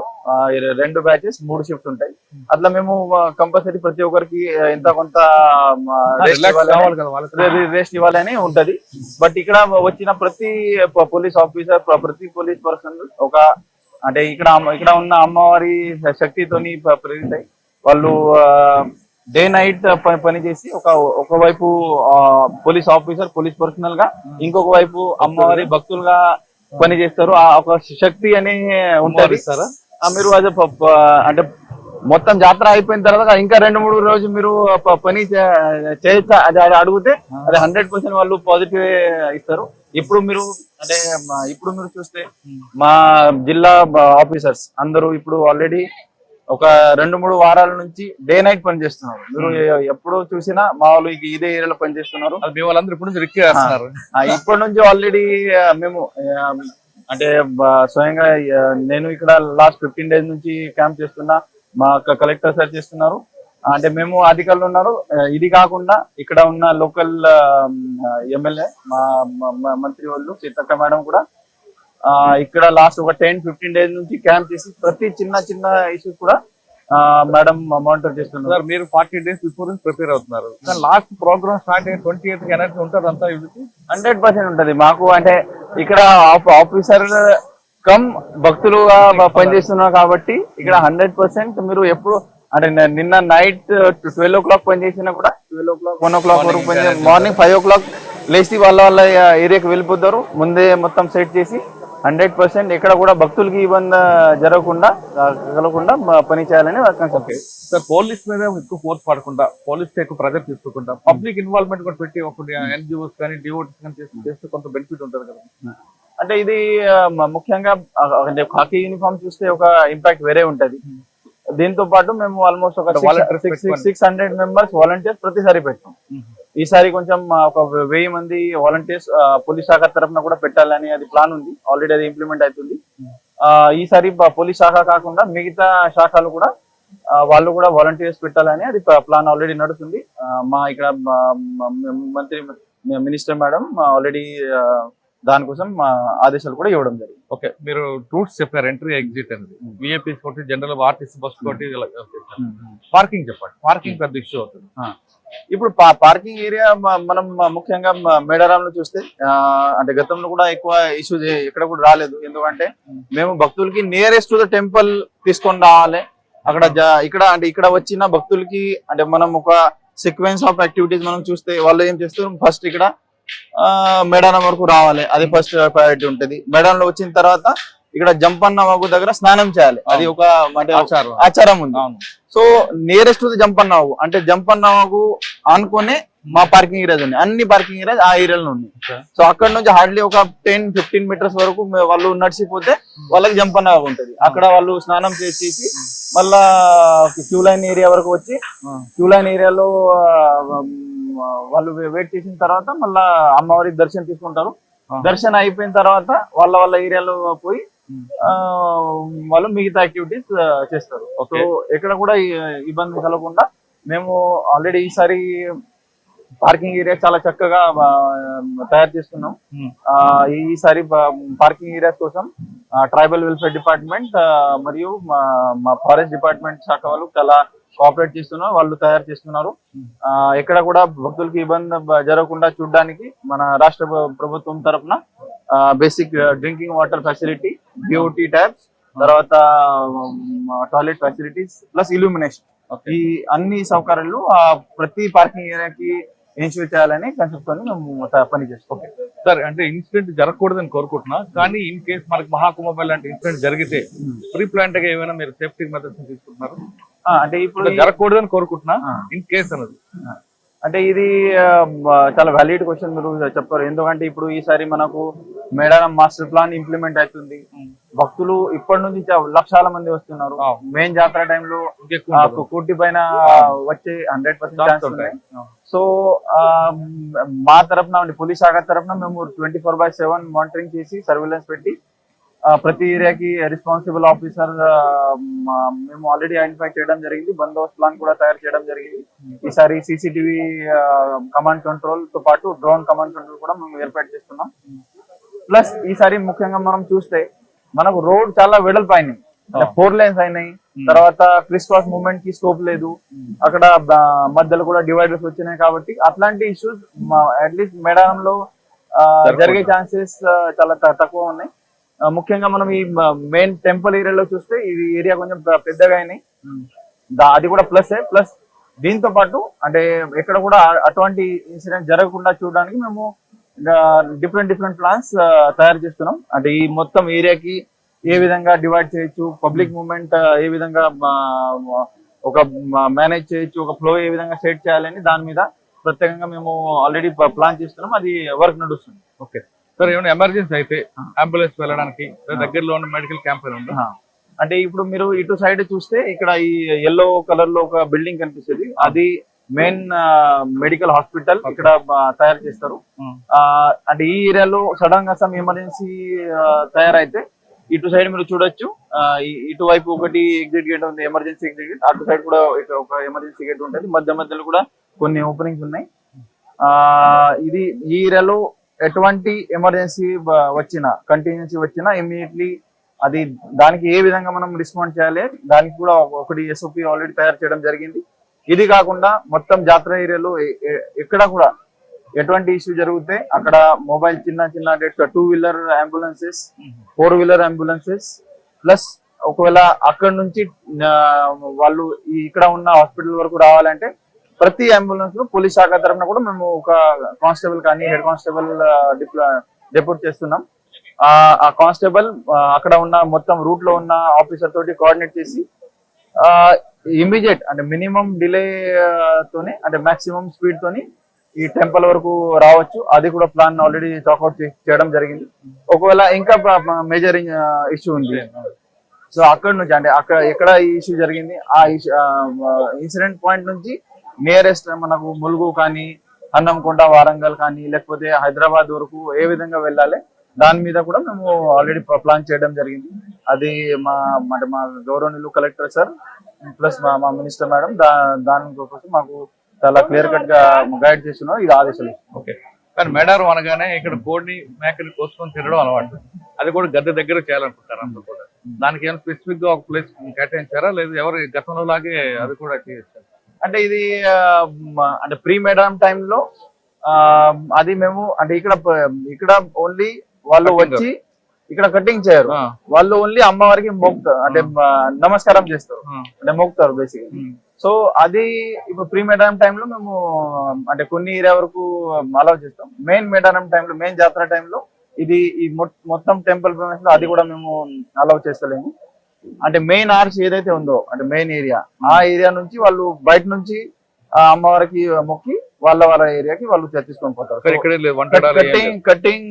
2 బ్యాచెస్ 3 షిఫ్ట్స్ ఉంటాయి. అట్లా మేము కంపల్సరీ ప్రతి ఒక్కరికి ఎంత కొంత రెస్ట్ ఇవ్వాలని ఉంటది. బట్ ఇక్కడ వచ్చిన ప్రతి పోలీస్ ఆఫీసర్, ప్రతి పోలీస్ పర్సన్ ఒక అంటే ఇక్కడ ఉన్న అమ్మవారి శక్తితోని ప్రేరితాయి వాళ్ళు డే నైట్ పని చేసి ఒకవైపు పోలీస్ ఆఫీసర్, పోలీస్ పర్సనల్ గా, ఇంకొక వైపు అమ్మవారి భక్తులుగా పని చేస్తారు. ఆ ఒక శక్తి అని ఉంటది. మీరు అదే అంటే మొత్తం జాతర అయిపోయిన తర్వాత ఇంకా 2-3 రోజులు మీరు పని చేయొచ్చా అది అడిగితే అది 100% వాళ్ళు పాజిటివ్ ఇస్తారు. ఇప్పుడు మీరు అంటే ఇప్పుడు మీరు చూస్తే మా జిల్లా ఆఫీసర్స్ అందరూ ఇప్పుడు ఆల్రెడీ ఒక 2-3 వారాల నుంచి డే నైట్ పని చేస్తున్నారు. మీరు ఎప్పుడు చూసినా మా వాళ్ళు ఇదే ఏరియాలో పని చేస్తున్నారు. వాళ్ళందరూ ఇప్పుడు నుంచి రిక్వెస్ట్ చేస్తున్నారు. ఇప్పటి నుంచి ఆల్రెడీ మేము అంటే స్వయంగా నేను ఇక్కడ లాస్ట్ 15 days నుంచి క్యాంప్ చేస్తున్నా. మా కలెక్టర్ సార్ చేస్తున్నారు. అంటే మేము అధికారులు ఉన్నారు. ఇది కాకుండా ఇక్కడ ఉన్న లోకల్ ఎమ్మెల్యే మా మంత్రి వాళ్ళు సీతక్క మేడం కూడా ఇక్కడ లాస్ట్ ఒక 10-15 days నుంచి క్యాంప్ చేసి ప్రతి చిన్న ఇష్యూ కూడా మేడం మానిటర్ చేస్తున్నారు. సార్ మీరు 40 days బిఫోర్ ప్రిపేర్ అవుతున్నారు. లాస్ట్ ప్రోగ్రామ్ స్టార్ట్ అయిన 28th ఎనర్జీ ఉంటుంది అంతా 100% ఉంటది మాకు. అంటే ఇక్కడ ఆఫీసర్ కమ్ భక్తులుగా పనిచేస్తున్నారు కాబట్టి ఇక్కడ 100% మీరు ఎప్పుడు అంటే నిన్న నైట్ 12 o'clock పని చేసినా కూడా 12 o'clock 1 o'clock వరకు పని చేసి మార్నింగ్ 5 o'clock లేచి వాళ్ళ ఏరియాకి వెళ్ళిపోతారు. ముందే మొత్తం సెట్ చేసి 100% ఎక్కడ కూడా భక్తులకి ఇబ్బంది జరగకుండా పని చేయాలని ఓకే సార్, పోలీస్ మీద ఎక్కువ ఫోర్స్ పడకుండా, పోలీస్ ఎక్కువ ప్రెజర్ తీసుకోకుండా పబ్లిక్ ఇన్వాల్వ్మెంట్ కూడా పెట్టి ఒక ఎన్జిఓస్ కానీ డివోటీస్ కానీ చేస్తే కొంత బెనిఫిట్ ఉంటుంది కదా. అంటే ఇది ముఖ్యంగా అంటే హాకీ యూనిఫామ్ చూస్తే ఒక ఇంపాక్ట్ వేరే ఉంటది. దీంతో పాటు మేము ఆల్మోస్ట్ ఒక 600 మెంబర్స్ వాలంటీర్స్ ప్రతిసారి పెట్టాం. ఈసారి కొంచెం ఒక 1000 మంది వాలంటీర్స్ పోలీస్ శాఖ తరఫున కూడా పెట్టాలని అది ప్లాన్ ఉంది. ఆల్రెడీ అది ఇంప్లిమెంట్ అవుతుంది. ఈసారి పోలీస్ శాఖ కాకుండా మిగతా శాఖలు కూడా వాళ్ళు కూడా వాలంటీర్స్ పెట్టాలని అది ప్లాన్ ఆల్రెడీ నడుస్తుంది. మా ఇక్కడ మంత్రి మినిస్టర్ మేడం ఆల్రెడీ దానికోసం ఆదేశాలు కూడా ఇవ్వడం జరిగింది. ఓకే, మీరు రూట్స్ చెప్పారు, ఎంట్రీ ఎగ్జిట్ అనేది విఐపీ ఒకటి, జనరల్ ఆర్టీసీ బస్ ఒకటి. పార్కింగ్ చెప్పండి, పార్కింగ్ పెద్ద ఇష్యూ అవుతుంది. ఇప్పుడు పార్కింగ్ ఏరియా మనం ముఖ్యంగా మేడారంలో చూస్తే అంటే గతంలో కూడా ఎక్కువ ఇష్యూస్ ఎక్కడ కూడా రాలేదు. ఎందుకంటే మేము భక్తులకి నియరెస్ట్ టు ద టెంపుల్ తీసుకొని రావాలి. అక్కడ ఇక్కడ వచ్చిన భక్తులకి అంటే మనం ఒక సీక్వెన్స్ ఆఫ్ యాక్టివిటీస్ మనం చూస్తే వాళ్ళు ఏం చేస్తారు, ఫస్ట్ ఇక్కడ మేడారం వరకు రావాలి, అది ఫస్ట్ ప్రయారిటీ ఉంటది. మేడారంలో వచ్చిన తర్వాత ఇక్కడ జంపన్న వాగు దగ్గర స్నానం చేయాలి, అది ఒక అంటే ఆచారం ఉంది. సో నియరెస్ట్ జంపన్న వాగు అంటే జంపన్న వాగు ఆనుకునే మా పార్కింగ్ ఏరియాస్ ఉన్నాయి. అన్ని పార్కింగ్ ఏరియాస్ ఆ ఏరియాలో ఉన్నాయి. సో అక్కడ నుంచి హార్డ్లీ ఒక 10-15 మీటర్స్ వరకు వాళ్ళు నడిచిపోతే వాళ్ళకి జంపన్న వాగు ఉంటది. అక్కడ వాళ్ళు స్నానం చేసి మళ్ళా క్యూ లైన్ ఏరియా వరకు వచ్చి క్యూ లైన్ ఏరియాలో వాళ్ళు వెయిట్ చేసిన తర్వాత మళ్ళా అమ్మవారికి దర్శనం తీసుకుంటారు. దర్శనం అయిపోయిన తర్వాత వాళ్ళ ఏరియాలో పోయి వాళ్ళు మిగతా యాక్టివిటీస్ చేస్తారు. సో ఎక్కడ కూడా ఇబ్బంది కలగకుండా మేము ఆల్రెడీ ఈసారి పార్కింగ్ ఏరియా చాలా చక్కగా తయారు చేస్తున్నాం. ఈసారి పార్కింగ్ ఏరియాస్ కోసం ట్రైబల్ వెల్ఫేర్ డిపార్ట్మెంట్ మరియు మా ఫారెస్ట్ డిపార్ట్మెంట్ శాఖ వాళ్ళు చాలా కోఆపరేట్ చేస్తున్నారు, వాళ్ళు తయారు చేస్తున్నారు. ఎక్కడ కూడా భక్తులకి ఇబ్బంది జరగకుండా చూడడానికి మన రాష్ట్ర ప్రభుత్వం తరఫున basic drinking water facility, BOT taps, తర్వాత టాయిలెట్ ఫెసిలిటీస్ ప్లస్ ఇల్యూమినేషన్, ఈ అన్ని సౌకర్యాలు ప్రతి పార్కింగ్ ఏరియాకి ఇన్స్యూర్ చేయాలని కన్సెప్ట్ తో మేము పని చేస్తాం. సార్, అంటే ఇన్సిడెంట్ జరగకూడదని కోరుకుంటున్నా, కానీ ఇన్ కేసు మనకి మహాకుంభమేళ లాంటి ఇన్సిడెంట్ జరిగితే ప్రీ ప్లాంట్ గా ఏమైనా మీరు సేఫ్టీ మెథడ్స్ తీసుకుంటున్నారు? అంటే ఇప్పుడు జరగకూడదని కోరుకుంటున్నా, ఇన్ కేసు అన్నది అంటే ఇది చాలా వ్యాలిడ్ క్వశ్చన్ మీరు చెప్పారు. ఎందుకంటే ఇప్పుడు ఈసారి మనకు మేడారం మాస్టర్ ప్లాన్ ఇంప్లిమెంట్ అవుతుంది. భక్తులు ఇప్పటి నుంచి లక్షల మంది వస్తున్నారు. మెయిన్ జాతర టైంలో 1 కోటి పైన వచ్చే 100% ఛాన్స్ ఉన్నాయి. సో మా తరఫున పోలీస్ శాఖ తరఫున మేము 24/7 మానిటరింగ్ చేసి సర్వేలెన్స్ పెట్టి ప్రతి ఏరియాకి రెస్పాన్సిబుల్ ఆఫీసర్ మేము ఆల్రెడీ ఐడెంటిఫై చేయడం జరిగింది. బందోబస్తు ప్లాన్ కూడా తయారు చేయడం జరిగింది. ఈసారి CCTV కమాండ్ కంట్రోల్ తో పాటు డ్రోన్ కమాండ్ కంట్రోల్ కూడా మేము ఏర్పాటు చేస్తున్నాం. ప్లస్ ఈసారి ముఖ్యంగా మనం చూస్తే మనకు రోడ్ చాలా వెడల్పు అయినాయి, 4 lanes అయినాయి. తర్వాత క్రిస్ క్రాస్ మూవ్మెంట్ కి స్కోప్ లేదు, అక్కడ మధ్యలో కూడా డివైడర్స్ వచ్చినాయి. కాబట్టి అట్లాంటి ఇష్యూస్ అట్లీస్ట్ మేడారంలో జరిగే ఛాన్సెస్ చాలా తక్కువ ఉన్నాయి. ముఖ్యంగా మనం ఈ మెయిన్ టెంపుల్ ఏరియాలో చూస్తే ఈ ఏరియా కొంచెం పెద్దగా అయినాయి, అది కూడా ప్లస్ దీంతో పాటు అంటే ఎక్కడ కూడా అటువంటి ఇన్సిడెంట్ జరగకుండా చూడడానికి మేము డిఫరెంట్ ప్లాన్స్ తయారు చేస్తున్నాం. అంటే ఈ మొత్తం ఏరియాకి ఏ విధంగా డివైడ్ చేయొచ్చు, పబ్లిక్ మూవ్మెంట్ ఏ విధంగా ఒక మేనేజ్ చేయొచ్చు, ఒక ఫ్లో ఏ విధంగా సెట్ చేయాలని దాని మీద ప్రత్యేకంగా మేము ఆల్రెడీ ప్లాన్ చేస్తున్నాం. అది వర్క్ నడుస్తుంది. ఓకే సార్, ఏమైనా ఎమర్జెన్సీ అయితే అంబులెన్స్ వెళ్ళడానికి దగ్గరలో ఉన్న మెడికల్ క్యాంప్ ఉంది? అంటే ఇప్పుడు మీరు ఇటు సైడ్ చూస్తే ఇక్కడ ఈ yellow కలర్ లో ఒక బిల్డింగ్ కనిపిస్తుంది, అది మెయిన్ మెడికల్ హాస్పిటల్ ఇక్కడ తయారు చేస్తారు. అంటే ఈ ఏరియాలో సడన్ గా సమ్ ఎమర్జెన్సీ తయారైతే ఇటు సైడ్ మీరు చూడొచ్చు, ఇటువైపు ఒకటి ఎగ్జిట్ గేట్ ఉంది, ఎమర్జెన్సీ ఎగ్జిట్ గేట్. అటు సైడ్ కూడా ఒక ఎమర్జెన్సీ గేట్ ఉంటుంది, మధ్యలో కూడా కొన్ని ఓపెనింగ్స్ ఉన్నాయి. ఇది ఈ ఏరియాలో ఎటువంటి ఎమర్జెన్సీ వచ్చినా, కంటిన్యూన్సీ వచ్చినా ఇమ్మీడియట్లీ అది దానికి ఏ విధంగా మనం రెస్పాండ్ చేయాలి, దానికి కూడా ఒకటి SOP ఆల్రెడీ తయారు చేయడం జరిగింది. ఇది కాకుండా మొత్తం జాతర ఏరియాలో ఎక్కడ కూడా ఎటువంటి ఇష్యూ జరిగితే అక్కడ మొబైల్ చిన్న 2-wheeler ambulances, 4-wheeler ambulances plus ఒకవేళ అక్కడ నుంచి వాళ్ళు ఇక్కడ ఉన్న హాస్పిటల్ వరకు రావాలంటే ప్రతి అంబులెన్స్ లో పోలీస్ శాఖ తరఫున కూడా మేము ఒక కానిస్టేబుల్ కానీ హెడ్ కానిస్టేబుల్ డిప్యూట్ చేస్తున్నాం. ఆ కానిస్టేబుల్ అక్కడ ఉన్న మొత్తం రూట్ లో ఉన్న ఆఫీసర్ తోటి కోఆర్డినేట్ చేసి ఇమీడియట్ అంటే మినిమం డిలే తోని అంటే మాక్సిమం స్పీడ్ తోని ఈ టెంపుల్ వరకు రావచ్చు. అది కూడా ప్లాన్ ఆల్రెడీ టాక్అవుట్ చేయడం జరిగింది. ఒకవేళ ఇంకా మేజర్ ఇష్యూ ఉంది, సో అక్కడ నుంచి అంటే అక్కడ ఎక్కడ ఈ ఇష్యూ జరిగింది ఆ ఇన్సిడెంట్ పాయింట్ నుంచి నియరెస్ట్ మనకు ములుగు కానీ హన్నంకొండ వారంగల్ కానీ లేకపోతే హైదరాబాద్ వరకు ఏ విధంగా వెళ్ళాలి దాని మీద కూడా మేము ఆల్రెడీ ప్లాన్ చేయడం జరిగింది. అది మా గౌరవనీయులు కలెక్టర్ సార్ ప్లస్ మా మినిస్టర్ మేడం దానికోసం మాకు చాలా క్లియర్ కట్ గా గైడ్ చేస్తున్నాం. ఇది ఆదేశాలు. ఓకే, కానీ మేడారం అనగానే ఇక్కడ కోడిని మేకని కోసుకొని తినడం అలవాటు, అది కూడా గద్దె దగ్గర చేయాలనుకుంటారు అందరూ కూడా. దానికి ఏమైనా స్పెసిఫిక్ గా ఒక ప్లేస్ కేటాయించారా లేదు ఎవరు గతంలో లాగే అది కూడా చేయొచ్చు? అంటే ఇది అంటే ప్రీ మేడారం టైంలో అది మేము అంటే ఇక్కడ ఓన్లీ వాళ్ళు వచ్చి ఇక్కడ కటింగ్ చేయరు, వాళ్ళు ఓన్లీ అమ్మవారికి మోగుతారు అంటే నమస్కారం చేస్తారు అంటే మోగుతారు బేసిక్. సో అది ఇప్పుడు ప్రీ మేడారం టైంలో మేము అంటే కొన్ని ఏరియా వరకు అలౌ చేస్తాం. మెయిన్ మేడారం టైంలో మెయిన్ జాతర టైంలో ఇది ఈ మొత్తం టెంపుల్ ప్రిమైస్ లో అది కూడా మేము అలౌ చేస్తలేము. అంటే మెయిన్ ఆర్చ్ ఏదైతే ఉందో అంటే మెయిన్ ఏరియా ఆ ఏరియా నుంచి వాళ్ళు బయట నుంచి అమ్మవారికి మొక్కి వాళ్ళ ఏరియాకి వాళ్ళు తీసుకొని పోతారు. కటింగ్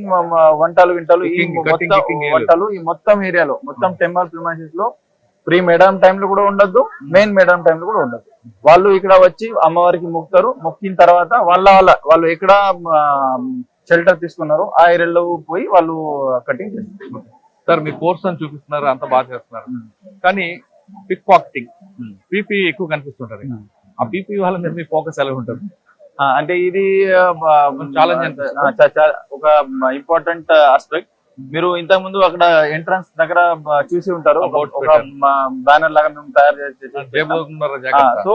వంటలు వింటలు ఈ వంటలు ఈ మొత్తం ఏరియాలో మొత్తం టెంపుల్ ప్రిమైసెస్ లో ప్రీ మేడారం టైంలో కూడా ఉండద్దు, మెయిన్ మేడారం టైంలో కూడా ఉండదు. వాళ్ళు ఇక్కడ వచ్చి అమ్మవారికి మొక్కుతారు. మొక్కిన తర్వాత వాళ్ళు ఎక్కడ షెల్టర్ తీసుకున్నారు ఆ ఏరియాలో పోయి వాళ్ళు కటింగ్ చేస్తారు. సార్ మీ కోర్స్ అని చూపిస్తున్నారు, అంత బాగా చేస్తున్నారు, కానీ పిక్ పాకెటింగ్ పీపీ ఎక్కువ కనిపిస్తుంటారు. ఆ పీపీ వాళ్ళ మీద మీ ఫోకస్ ఎలా ఉంటుంది? అంటే ఇది ఛాలెంజ్ ఒక ఇంపార్టెంట్ ఆస్పెక్ట్. మీరు ఇంతకు ముందు అక్కడ ఎంట్రన్స్ దగ్గర చూసి ఉంటారు, ఒక బ్యానర్ లాగా మేము తయారు చేసి. సో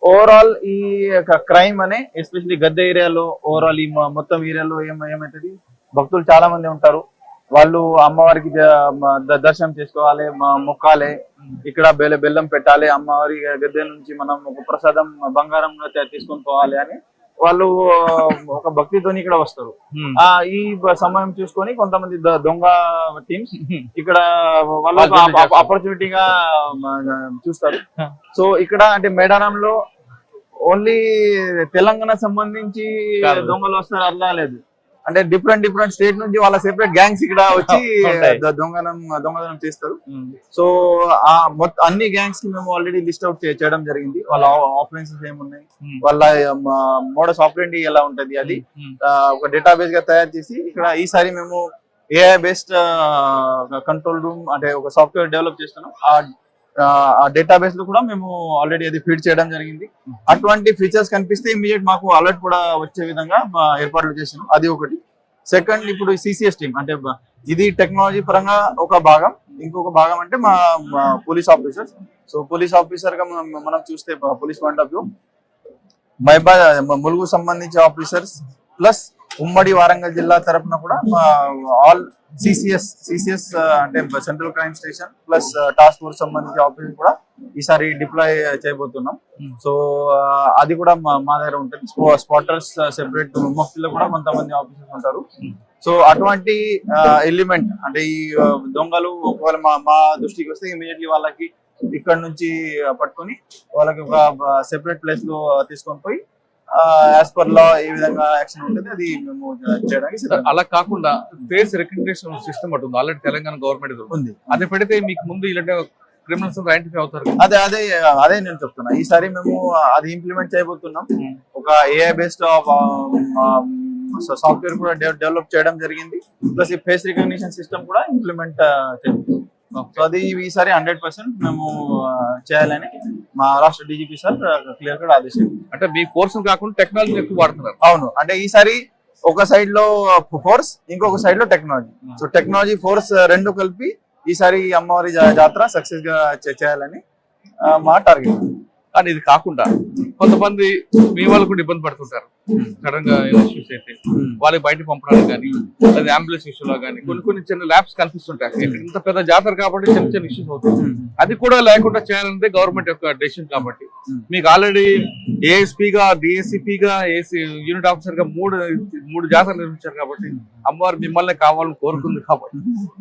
ఓవరాల్ ఈ క్రైమ్ అనే ఎస్పెషల్లీ గద్దె ఏరియాలో ఓవరాల్ ఈ మొత్తం ఏరియాలో ఏమైతుంది, భక్తులు చాలా మంది ఉంటారు. వాళ్ళు అమ్మవారికి దర్శనం చేసుకోవాలి, మొక్కాలి, ఇక్కడ బెల్లం పెట్టాలి, అమ్మవారి గద్దె నుంచి మనం ఒక ప్రసాదం బంగారం తీసుకొని పోవాలి అని వాళ్ళు ఒక భక్తితోని ఇక్కడ వస్తారు. ఈ సమయం చూసుకొని కొంతమంది దొంగ టీమ్స్ ఇక్కడ వాళ్ళు ఆపర్చునిటీగా చూస్తారు. సో ఇక్కడ అంటే మేడారంలో ఓన్లీ తెలంగాణ సంబంధించి దొంగలు వస్తారు అట్లా లేదు, అంటే డిఫరెంట్ స్టేట్ నుంచి వాళ్ళ సెపరేట్ గ్యాంగ్స్ ఇక్కడ వచ్చి దొంగతనం చేస్తారు. సో ఆ అన్ని గ్యాంగ్స్ కి మేము ఆల్రెడీ లిస్ట్ అవుట్ చేయడం జరిగింది. వాళ్ళ ఆపరేషన్స్ ఏమున్నాయి, వాళ్ళ మోడస్ ఆపరేండి ఎలా ఉంటది, అది ఒక డేటాబేస్ గా తయారు చేసి ఇక్కడ ఈసారి మేము ఏఐ బేస్డ్ కంట్రోల్ రూమ్ అంటే ఒక సాఫ్ట్వేర్ డెవలప్ చేస్తున్నాం. ఆ డేటాబేస్ లో కూడా మేము ఆల్రెడీ అది ఫీడ్ చేయడం జరిగింది. అటువంటి ఫీచర్స్ కనిపిస్తే ఇమీడియట్ మాకు అలర్ట్ కూడా వచ్చే విధంగా ఏర్పాట్లు చేసినాం. అది ఒకటి. సెకండ్, ఇప్పుడు సిసిఎస్ టీమ్ అంటే ఇది టెక్నాలజీ పరంగా ఒక భాగం. ఇంకొక భాగం అంటే మా police officers. So police officer గా మనం చూస్తే police point of view Mulugu సంబంధించి ఆఫీసర్స్ ప్లస్ ఉమ్మడి వారంగల్ జిల్లా తరఫున కూడా ఆల్ సిసిఎస్ అంటే central crime station plus task force సంబంధించి ఆఫీసర్ కూడా ఈసారి డిప్లాయ్ చేయబోతున్నాం. సో అది కూడా మా దగ్గర ఉంటుంది. స్పాటర్స్ సెపరేట్ ముఫ్తీలో కూడా కొంతమంది ఆఫీసర్స్ ఉంటారు. సో అటువంటి ఎలిమెంట్ అంటే ఈ దొంగలు ఒకవేళ మా దృష్టికి వస్తే ఇమీడియట్లీ వాళ్ళకి ఇక్కడ నుంచి పట్టుకొని వాళ్ళకి ఒక సెపరేట్ ప్లేస్ లో తీసుకొని పోయి యాజ్ పర్ లా ఏ విధంగా యాక్షన్ ఉంటుంది అది మేము చేయడానికి. అలా కాకుండా ఫేస్ రికగ్నిషన్ సిస్టమ్ ఉంటుంది ఆల్రెడీ తెలంగాణ గవర్నమెంట్ ఉంది, అది పెడితే మీకు ముందు ఇలాంటి క్రిమినల్స్ ఐడెంటిఫై అవుతారు. అదే నేను చెప్తున్నా. ఈసారి మేము అది ఇంప్లిమెంట్ చేయబోతున్నాం. ఒక ఏఐ బేస్డ్ సాఫ్ట్వేర్ కూడా డెవలప్ చేయడం జరిగింది. ప్లస్ ఈ ఫేస్ రికగ్నిషన్ సిస్టమ్ కూడా ఇంప్లిమెంట్ చేయబోతున్నాం. సో అది ఈసారి 100% మేము చేయాలని మా రాష్ట్ర డీజీపీ సార్ క్లియర్ గా ఆదేశం. అంటే మీ ఫోర్స్ కాకుండా టెక్నాలజీ ఎక్కువ వాడుతున్నారు. అవును, అంటే ఈసారి ఒక సైడ్ లో ఫోర్స్, ఇంకొక సైడ్ లో టెక్నాలజీ. సో టెక్నాలజీ ఫోర్స్ రెండు కలిపి ఈసారి అమ్మవారి జాతర సక్సెస్ గా చేయాలని మా టార్గెట్. కానీ ఇది కాకుండా కొంతమంది మీ వాళ్ళు కూడా ఇబ్బంది పడుతుంటారు సడన్ గా ఇష్యూస్ అయితే వాళ్ళకి బయటకు పంపడానికి కానీ అది అంబులెన్స్ ఇష్యూలో కానీ కొన్ని చిన్న ల్యాబ్స్ కనిపిస్తుంటాయి. ఇంత పెద్ద జాతర కాబట్టి చిన్న ఇష్యూస్ అవుతాయి. అది కూడా లేకుండా చేయాలంటే గవర్నమెంట్ యొక్క డెసిషన్ కాబట్టి మీకు ఆల్రెడీ ఏఎస్పీగా డిఎస్సిపిగా యూనిట్ ఆఫీసర్ గా మూడు జాతరలు నిర్మించారు కాబట్టి అమ్మవారు మిమ్మల్ని కావాలని కోరుకుంది కాబట్టి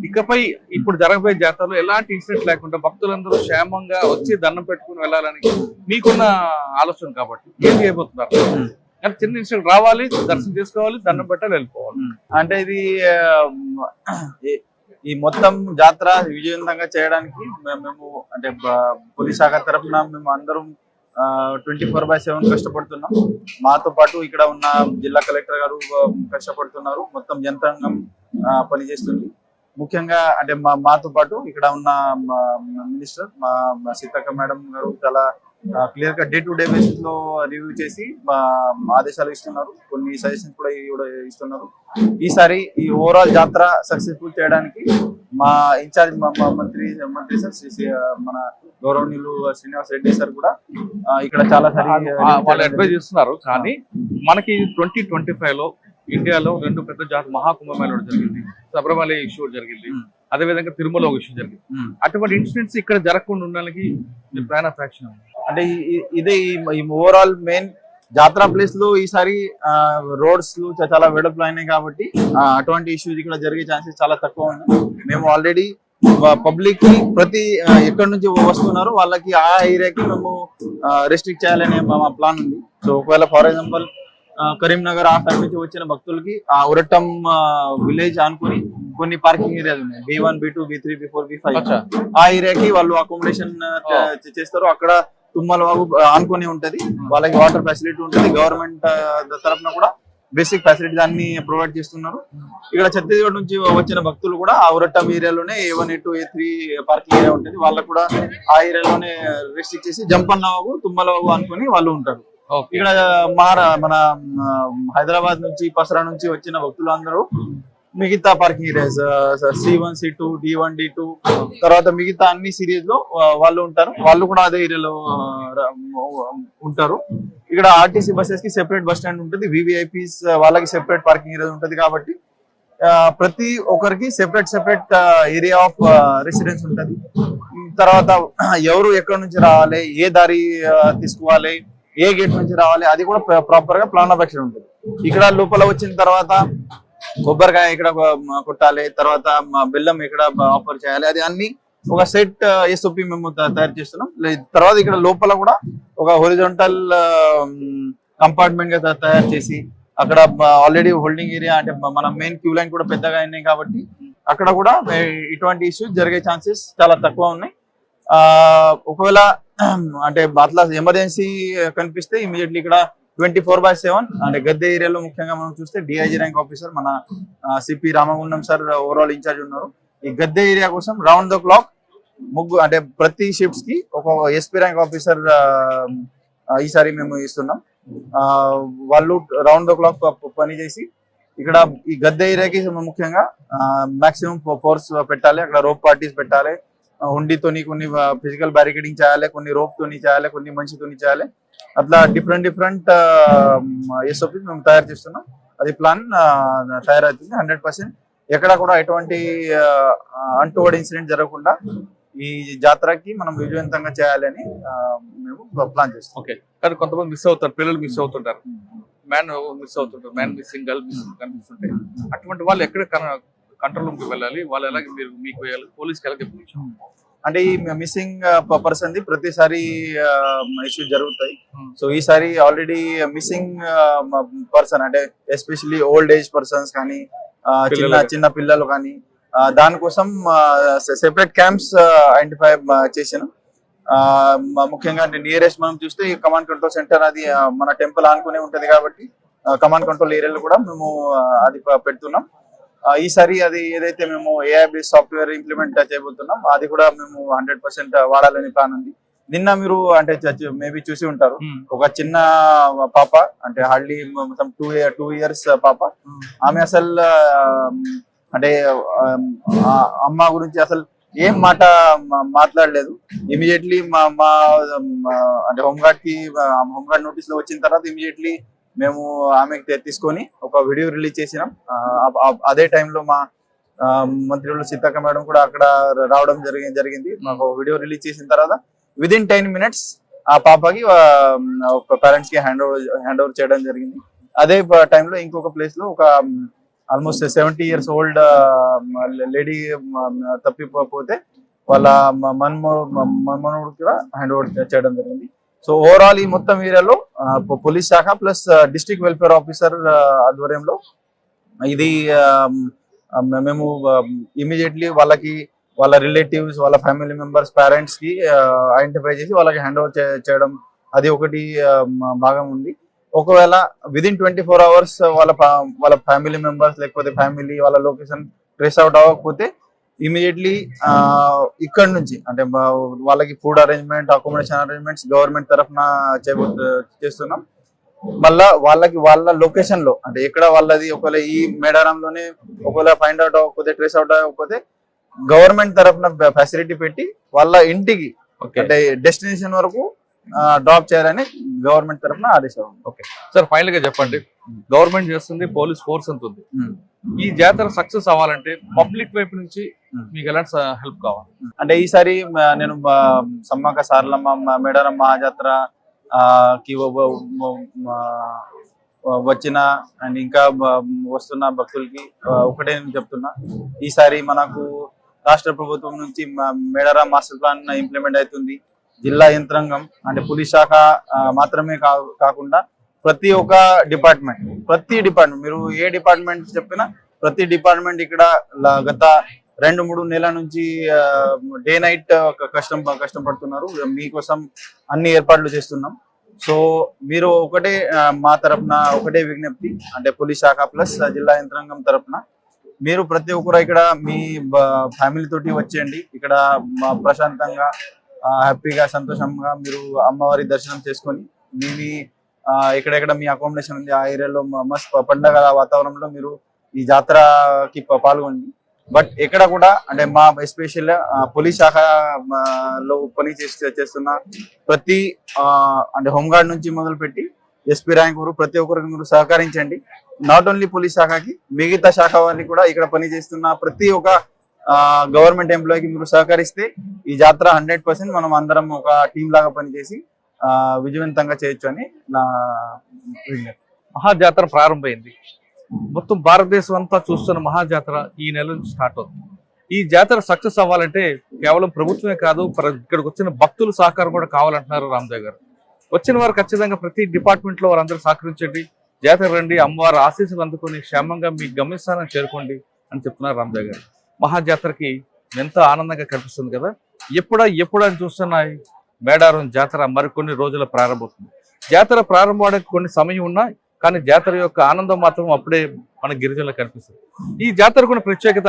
ఇకపై ఇప్పుడు జరగబోయే జాతరలో ఎలాంటి ఇన్సిడెంట్ లేకుండా భక్తులందరూ క్షేమంగా వచ్చి దండం పెట్టుకుని వెళ్ళాలని మీకున్న ఆలోచన కాబట్టి ఏం చేయబోతున్నారు? కానీ చిన్న ఇన్సిడెంట్ రావాలి, దర్శనం చేసుకోవాలి, దండం పెట్టాలి, వెళ్ళిపోవాలి. అంటే ఇది ఈ మొత్తం జాతర విజయవంతంగా చేయడానికి మేము అంటే పోలీస్ శాఖ తరఫున మేము అందరం 24/7 కష్టపడుతున్నాం. మాతో పాటు ఇక్కడ ఉన్న జిల్లా కలెక్టర్ గారు కష్టపడుతున్నారు. మొత్తం యంత్రాంగం పనిచేస్తుంది. ముఖ్యంగా అంటే మాతో పాటు ఇక్కడ ఉన్న మినిస్టర్ మా సీతక్క మేడం గారు చాలా క్లియర్ గా డే టు డే బేసిస్ లో రివ్యూ చేసి ఆదేశాలు ఇస్తున్నారు. కొన్ని సజెషన్స్ కూడా ఇస్తున్నారు. ఈసారి ఈ ఓవరాల్ జాతర సక్సెస్ఫుల్ చేయడానికి మా ఇన్ఛార్జ్ మంత్రి సార్ మన గౌరవనీయులు శ్రీనివాస్ రెడ్డి సార్ కూడా ఇక్కడ చాలా వాళ్ళు అడ్వైజ్ చేస్తున్నారు. కానీ మనకి 2025 లో ఇండియాలో 2 పెద్ద జాతర మహాకుంభమేళ జరిగింది, శబరిమల ఇష్యూ జరిగింది, అదేవిధంగా తిరుమల ఒక ఇష్యూ జరిగింది. అటువంటి ఇన్సిడెంట్స్ ఇక్కడ జరగకుండా ఉండడానికి ప్లాన్ ఆఫ్ యాక్షన్ అంటే ఇదే ఈ ఓవరాల్ మెయిన్ జాతర ప్లేస్ లో ఈసారి రోడ్స్ చాలా వెడల్పులు అయినాయి కాబట్టి అటువంటి ఇష్యూస్ ఇక్కడ జరిగే ఛాన్సెస్ చాలా తక్కువ ఉన్నాయి. మేము ఆల్రెడీ పబ్లిక్ కి ప్రతి ఎక్కడి నుంచి వస్తున్నారు వాళ్ళకి ఆ ఏరియాకి మేము రెస్ట్రిక్ట్ చేయాలనే మా ప్లాన్ ఉంది. సో ఒకవేళ ఫర్ ఎగ్జాంపుల్ కరీంనగర్ ఆ సైడ్ నుంచి వచ్చిన భక్తులకి ఆ ఉరట్టం విలేజ్ అనుకుని కొన్ని పార్కింగ్ ఏరియాలు ఉన్నాయి, B1, B2, B3, B4, B5. ఆ ఏరియాకి వాళ్ళు అకామిడేషన్ చేస్తారు. అక్కడ తుమ్మల వాగు ఆనుకొని ఉంటది, వాళ్ళకి వాటర్ ఫెసిలిటీ ఉంటుంది. గవర్నమెంట్ తరఫున కూడా బేసిక్ ఫెసిలిటీస్ అన్ని ప్రొవైడ్ చేస్తున్నారు. ఇక్కడ ఛత్తీస్గఢ్ నుంచి వచ్చిన భక్తులు కూడా ఆ ఉరట్టం ఏరియాలోనే A1, A2, A3 parking area ఉంటుంది. వాళ్ళకు కూడా ఆ ఏరియాలోనే రెస్ట్రిక్ట్ చేసి జంపన్న వాగు, తుమ్మల వాగు అనుకుని వాళ్ళు ఉంటారు. ఇక్కడ మన హైదరాబాద్ నుంచి పసరా నుంచి వచ్చిన భక్తులు అందరూ మిగతా parking areas C1, C2, D1, D2 తర్వాత మిగతా అన్ని సిరీస్ లో వాళ్ళు ఉంటారు. వాళ్ళు కూడా అదే ఏరియాలో ఉంటారు. ఇక్కడ ఆర్టీసీ బస్సెస్ కి సెపరేట్ బస్ స్టాండ్ ఉంటుంది, VVIPs వాళ్ళకి సెపరేట్ పార్కింగ్ ఏరియా ఉంటుంది. కాబట్టి ప్రతి ఒక్కరికి సెపరేట్ ఏరియా ఆఫ్ రెసిడెన్స్ ఉంటుంది. తర్వాత ఎవరు ఎక్కడి నుంచి రావాలి, ఏ దారి తీసుకోవాలి, ఏ గేట్ నుంచి రావాలి, అది కూడా ప్రాపర్ గా ప్లాన్ ఆఫ్ యాక్షన్ ఉంటుంది. ఇక్కడ లోపల వచ్చిన తర్వాత కొబ్బరికాయ ఇక్కడ కొట్టాలి, తర్వాత బెల్లం ఇక్కడ ఆఫర్ చేయాలి, అది అన్ని ఒక సెట్ SOP మేము తయారు చేస్తున్నాం. తర్వాత ఇక్కడ లోపల కూడా ఒక హొరిజాంటల్ కంపార్ట్మెంట్ గా తయారు చేసి అక్కడ ఆల్రెడీ హోల్డింగ్ ఏరియా అంటే మన మెయిన్ క్యూ లైన్ కూడా పెద్దగా అయినాయి కాబట్టి అక్కడ కూడా ఇటువంటి ఇష్యూస్ జరిగే ఛాన్సెస్ చాలా తక్కువ ఉన్నాయి. ఒకవేళ అంటే అట్లా ఎమర్జెన్సీ కనిపిస్తే ఇమీడియట్లీ ఇక్కడ 24/7 అంటే గద్దె ఏరియాలో ముఖ్యంగా మనం చూస్తే DIG ర్యాంక్ ఆఫీసర్ మన CP Ramagundam sir overall incharge ఉన్నారు. ఈ గద్దె ఏరియా కోసం రౌండ్ ద క్లాక్ అంటే ప్రతి షిఫ్ట్స్ కి ఒక SP ర్యాంక్ ఆఫీసర్ ఈసారి మేము ఇస్తున్నాం. వాళ్ళు రౌండ్ ద క్లాక్ పని చేసి ఇక్కడ ఈ గద్దె ఏరియాకి ముఖ్యంగా మాక్సిమం ఫోర్స్ పెట్టాలి. అక్కడ రోప్ పార్టీస్ పెట్టాలి, హుండీతోని కొన్ని ఫిజికల్ బ్యారికేడింగ్ చేయాలి, కొన్ని రోప్ తోని చేయాలి, కొన్ని మనిషితోని చేయాలి. అట్లా డిఫరెంట్ SOPs మేము తయారు చేస్తున్నాం. అది ప్లాన్ తయారవుతుంది. 100% ఎక్కడ కూడా ఎటువంటి అన్‌టువర్డ్ ఇన్సిడెంట్ జరగకుండా ఈ జాతరకి మనం విజయవంతంగా చేయాలని మేము ప్లాన్ చేస్తాం. ఓకే, కానీ కొంతమంది మిస్ అవుతారు, పిల్లలు మిస్ అవుతుంటారు, మ్యాన్ మిస్ అవుతుంటారు, మ్యాన్ మిస్సింగ్, గర్ల్ మిస్సింగ్ కనిపిస్తుంటాయి. అటువంటి వాళ్ళు ఎక్కడ కంట్రోల్ రూమ్కి వెళ్ళాలి, వాళ్ళు ఎలాగ మీకు పోలీస్కి ఎలా చెప్పించాం? అంటే ఈ మిస్సింగ్ పర్సన్ ది ప్రతిసారి ఇష్యూ జరుగుతాయి. సో ఈసారి ఆల్రెడీ మిస్సింగ్ పర్సన్ అంటే ఎస్పెషల్లీ ఓల్డ్ ఏజ్ పర్సన్స్ కానీ చిన్న పిల్లలు కానీ దానికోసం సెపరేట్ క్యాంప్స్ ఐడెంటిఫై చేసాను. ముఖ్యంగా అంటే నియరెస్ట్ మనం చూస్తే కమాండ్ కంట్రోల్ సెంటర్ అది మన టెంపుల్ ఆనుకునే ఉంటది కాబట్టి కమాండ్ కంట్రోల్ ఏరియాలో కూడా మేము అది పెడుతున్నాం. ఈసారి అది ఏదైతే మేము AI బేస్ సాఫ్ట్వేర్ ఇంప్లిమెంట్ చేయబోతున్నాం అది కూడా మేము 100% వాడాలని ప్లాన్ ఉంది. నిన్న మీరు అంటే మేబీ చూసి ఉంటారు, ఒక చిన్న పాప అంటే హార్డ్లీ మొత్తం 2 years పాప, ఆమె అసలు అంటే అమ్మ గురించి అసలు ఏం మాట మాట్లాడలేదు. ఇమీడియట్లీ మా అంటే హోంగార్డ్ కి హోంగార్డ్ నోటీస్ లో వచ్చిన తర్వాత ఇమీడియట్లీ మేము ఆమెకి తీసుకొని ఒక వీడియో రిలీజ్ చేసినాం. అదే టైంలో మా మంత్రులు సీతక్క మేడం కూడా అక్కడ రావడం జరిగింది. మాకు వీడియో రిలీజ్ చేసిన తర్వాత విదిన్ 10 minutes ఆ పాపకి ఒక పేరెంట్స్ కి హ్యాండ్ ఓవర్ చేయడం జరిగింది. అదే టైంలో ఇంకొక ప్లేస్ లో ఒక ఆల్మోస్ట్ 70 years ఓల్డ్ లేడీ తప్పిపోతే వాళ్ళ మన్మనుడు కూడా హ్యాండ్ ఓవర్ చేయడం జరిగింది. సో ఓవరాల్ ఈ మొత్తం ఏరియాలో పోలీస్ శాఖ ప్లస్ డిస్ట్రిక్ట్ వెల్ఫేర్ ఆఫీసర్ ఆధ్వర్యంలో ఇది మేము ఇమీడియట్లీ వాళ్ళ రిలేటివ్స్, వాళ్ళ ఫ్యామిలీ మెంబర్స్, పేరెంట్స్ కి ఐడెంటిఫై చేసి వాళ్ళకి హ్యాండ్ ఓవర్ చేయడం అది ఒకటి భాగం ఉంది. ఒకవేళ విదిన్ 24 hours వాళ్ళ ఫ్యామిలీ మెంబర్స్ లేకపోతే ఫ్యామిలీ వాళ్ళ లొకేషన్ ట్రేస్ అవుట్ అవ్వకపోతే ఇమీడియట్లీ ఇక్కడ నుంచి అంటే వాళ్ళకి food arrangement, accommodation arrangements government తరఫున చేస్తున్నాం. మళ్ళా వాళ్ళ లొకేషన్ లో అంటే ఎక్కడ వాళ్ళది ఒకవేళ ఈ మేడారంలోనే ఒకవేళ ఫైండ్ అవుట్ అవ్వకపోతే ట్రేస్ అవుట్ అవ్వకపోతే గవర్నమెంట్ తరఫున ఫెసిలిటీ పెట్టి వాళ్ళ ఇంటికి అంటే డెస్టినేషన్ వరకు డ్రాప్ చేయాలని గవర్నమెంట్ తరఫున ఆదేశం. ఓకే సార్, ఫైనల్ గా చెప్పండి, గవర్నమెంట్ చేస్తుంది, పోలీస్ ఫోర్స్ అంత ఉంది, ఈ జాతర సక్సెస్ అవ్వాలంటే పబ్లిక్ వైపు నుంచి మీకు ఎలాంటి హెల్ప్ కావాలి? అంటే ఈసారి నేను సమ్మక్క సారలమ్మ మేడారం మహాజాత్ర కి వచ్చిన అండ్ ఇంకా వస్తున్న భక్తులకి ఒకటే నేను చెప్తున్నా, ఈసారి మనకు రాష్ట్ర ప్రభుత్వం నుంచి మేడారం మాస్టర్ ప్లాన్ ఇంప్లిమెంట్ అవుతుంది. జిల్లా యంత్రాంగం అంటే పోలీస్ శాఖ మాత్రమే కాకుండా ప్రతి ఒక్క డిపార్ట్మెంట్ మీరు ఏ డిపార్ట్మెంట్ చెప్పినా ప్రతి డిపార్ట్మెంట్ ఇక్కడ గత 2-3 నెలల నుంచి డే నైట్ కష్టపడుతున్నారు. మీకోసం అన్ని ఏర్పాట్లు చేస్తున్నాం. సో మీరు ఒకటే మా తరఫున ఒకటే విజ్ఞప్తి అంటే పోలీస్ శాఖ ప్లస్ జిల్లా యంత్రాంగం తరఫున మీరు ప్రతి ఒక్కరు ఇక్కడ మీ ఫ్యామిలీ తోటి వచ్చేయండి. ఇక్కడ ప్రశాంతంగా హ్యాపీగా సంతోషంగా మీరు అమ్మవారి దర్శనం చేసుకొని మీ ఎక్కడెక్కడ మీ అకామిడేషన్ ఉంది ఆ ఏరియాలో మస్త్ పండగ వాతావరణంలో మీరు ఈ జాతరకి పాల్గొండి. బట్ ఎక్కడ కూడా అంటే మా ఎస్పెషల్ పోలీస్ శాఖలో పని చేస్తున్న ప్రతి అంటే హోంగార్డ్ నుంచి మొదలుపెట్టి ఎస్పీ ర్యాంక్ వరకు ప్రతి ఒక్కరికి మీరు సహకరించండి. నాట్ ఓన్లీ పోలీస్ శాఖకి మిగతా శాఖ వారిని కూడా ఇక్కడ పనిచేస్తున్న ప్రతి ఒక్క గవర్నమెంట్ ఎంప్లాయీకి మీరు సహకరిస్తే ఈ జాతర 100% మనం అందరం ఒక టీం లాగా పనిచేసి విజయవంతంగా చేయొచ్చు అని నా విజ్ఞప్తి. మహాజాతర ప్రారంభమైంది, మొత్తం భారతదేశం అంతా చూస్తున్న మహాజాతర ఈ నెల నుంచి స్టార్ట్ అవుతుంది. ఈ జాతర సక్సెస్ అవ్వాలంటే కేవలం ప్రభుత్వమే కాదు, ఇక్కడికి వచ్చిన భక్తుల సహకారం కూడా కావాలంటున్నారు రామదేవ్ గారు. వచ్చిన వారు ఖచ్చితంగా ప్రతి డిపార్ట్మెంట్ లో వారందరూ సహకరించండి, జాతర రండి, అమ్మవారి ఆశీస్సులు అందుకొని క్షేమంగా మీ గమ్యస్థానం చేరుకోండి అని చెప్తున్నారు రామదేవ్ గారు. మహాజాతరకి ఎంతో ఆనందంగా కనిపిస్తుంది కదా. ఎప్పుడు అని చూస్తున్నాయి మేడారం జాతర మరికొన్ని రోజుల ప్రారంభమవుతుంది. జాతర ప్రారంభమవడానికి కొన్ని సమయం ఉన్నా కానీ జాతర యొక్క ఆనందం మాత్రం అప్పుడే మన గిరిజనులకు కనిపిస్తుంది. ఈ జాతరకున్న ప్రత్యేకత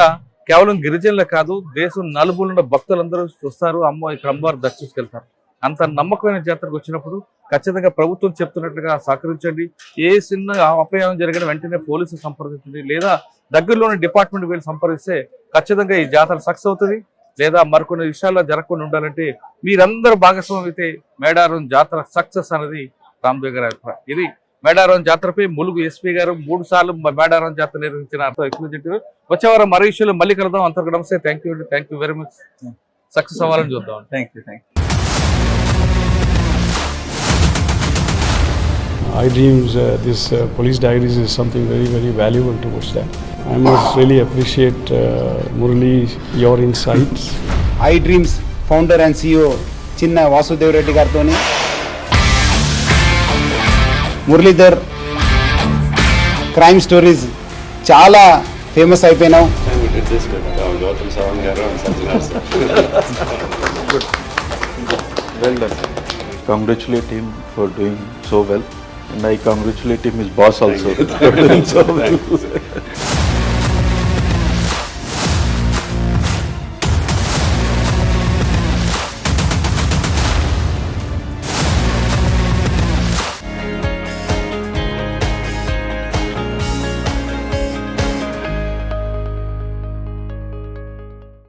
కేవలం గిరిజనులే కాదు, దేశం నలుగురున్న భక్తులందరూ చూస్తారు, ఇక్కడ అమ్మవారు దర్శించుకెళ్తారు. అంత నమ్మకమైన జాతరకు వచ్చినప్పుడు ఖచ్చితంగా ప్రభుత్వం చెప్తున్నట్లుగా సహకరించండి. ఏ చిన్న అపయాయం జరిగిన వెంటనే పోలీసులు సంప్రదించండి, లేదా దగ్గరలోని డిపార్ట్మెంట్ వెళ్ళి సంప్రదిస్తే ఖచ్చితంగా ఈ జాతర సక్సెస్ అవుతుంది. లేదా మరికొన్ని విషయాల్లో జరగకుండా ఉండాలంటే మీరందరూ భాగస్వామ్యం అయితే మేడారం జాతర సక్సెస్ అనేది రామదేవ్ గారి అభిప్రాయం. ఇది మేడారం జాతరపై ములుగు ఎస్పీ గారు 3 సార్లు మేడారం జాతర నిర్వహించిన ఎక్స్ప్లెయిన్. వచ్చే వారం మరో విషయంలో మళ్ళీ కలుద్దాం. అంతవరకు నమస్తే. Thank you very much. Success అవ్వాలని చూద్దాం. Thank you. iDreams, this police diaries is something very, very valuable towards that. I must really appreciate Murali, your insights. iDreams founder and CEO చిన్న వాసుదేవ్ రెడ్డి గారితో మురళీధర్ క్రైమ్ స్టోరీస్ చాలా famous అయిపోయినావు. Well done. Congratulate him for doing so well. And I congratulate him, his boss also. For doing so well.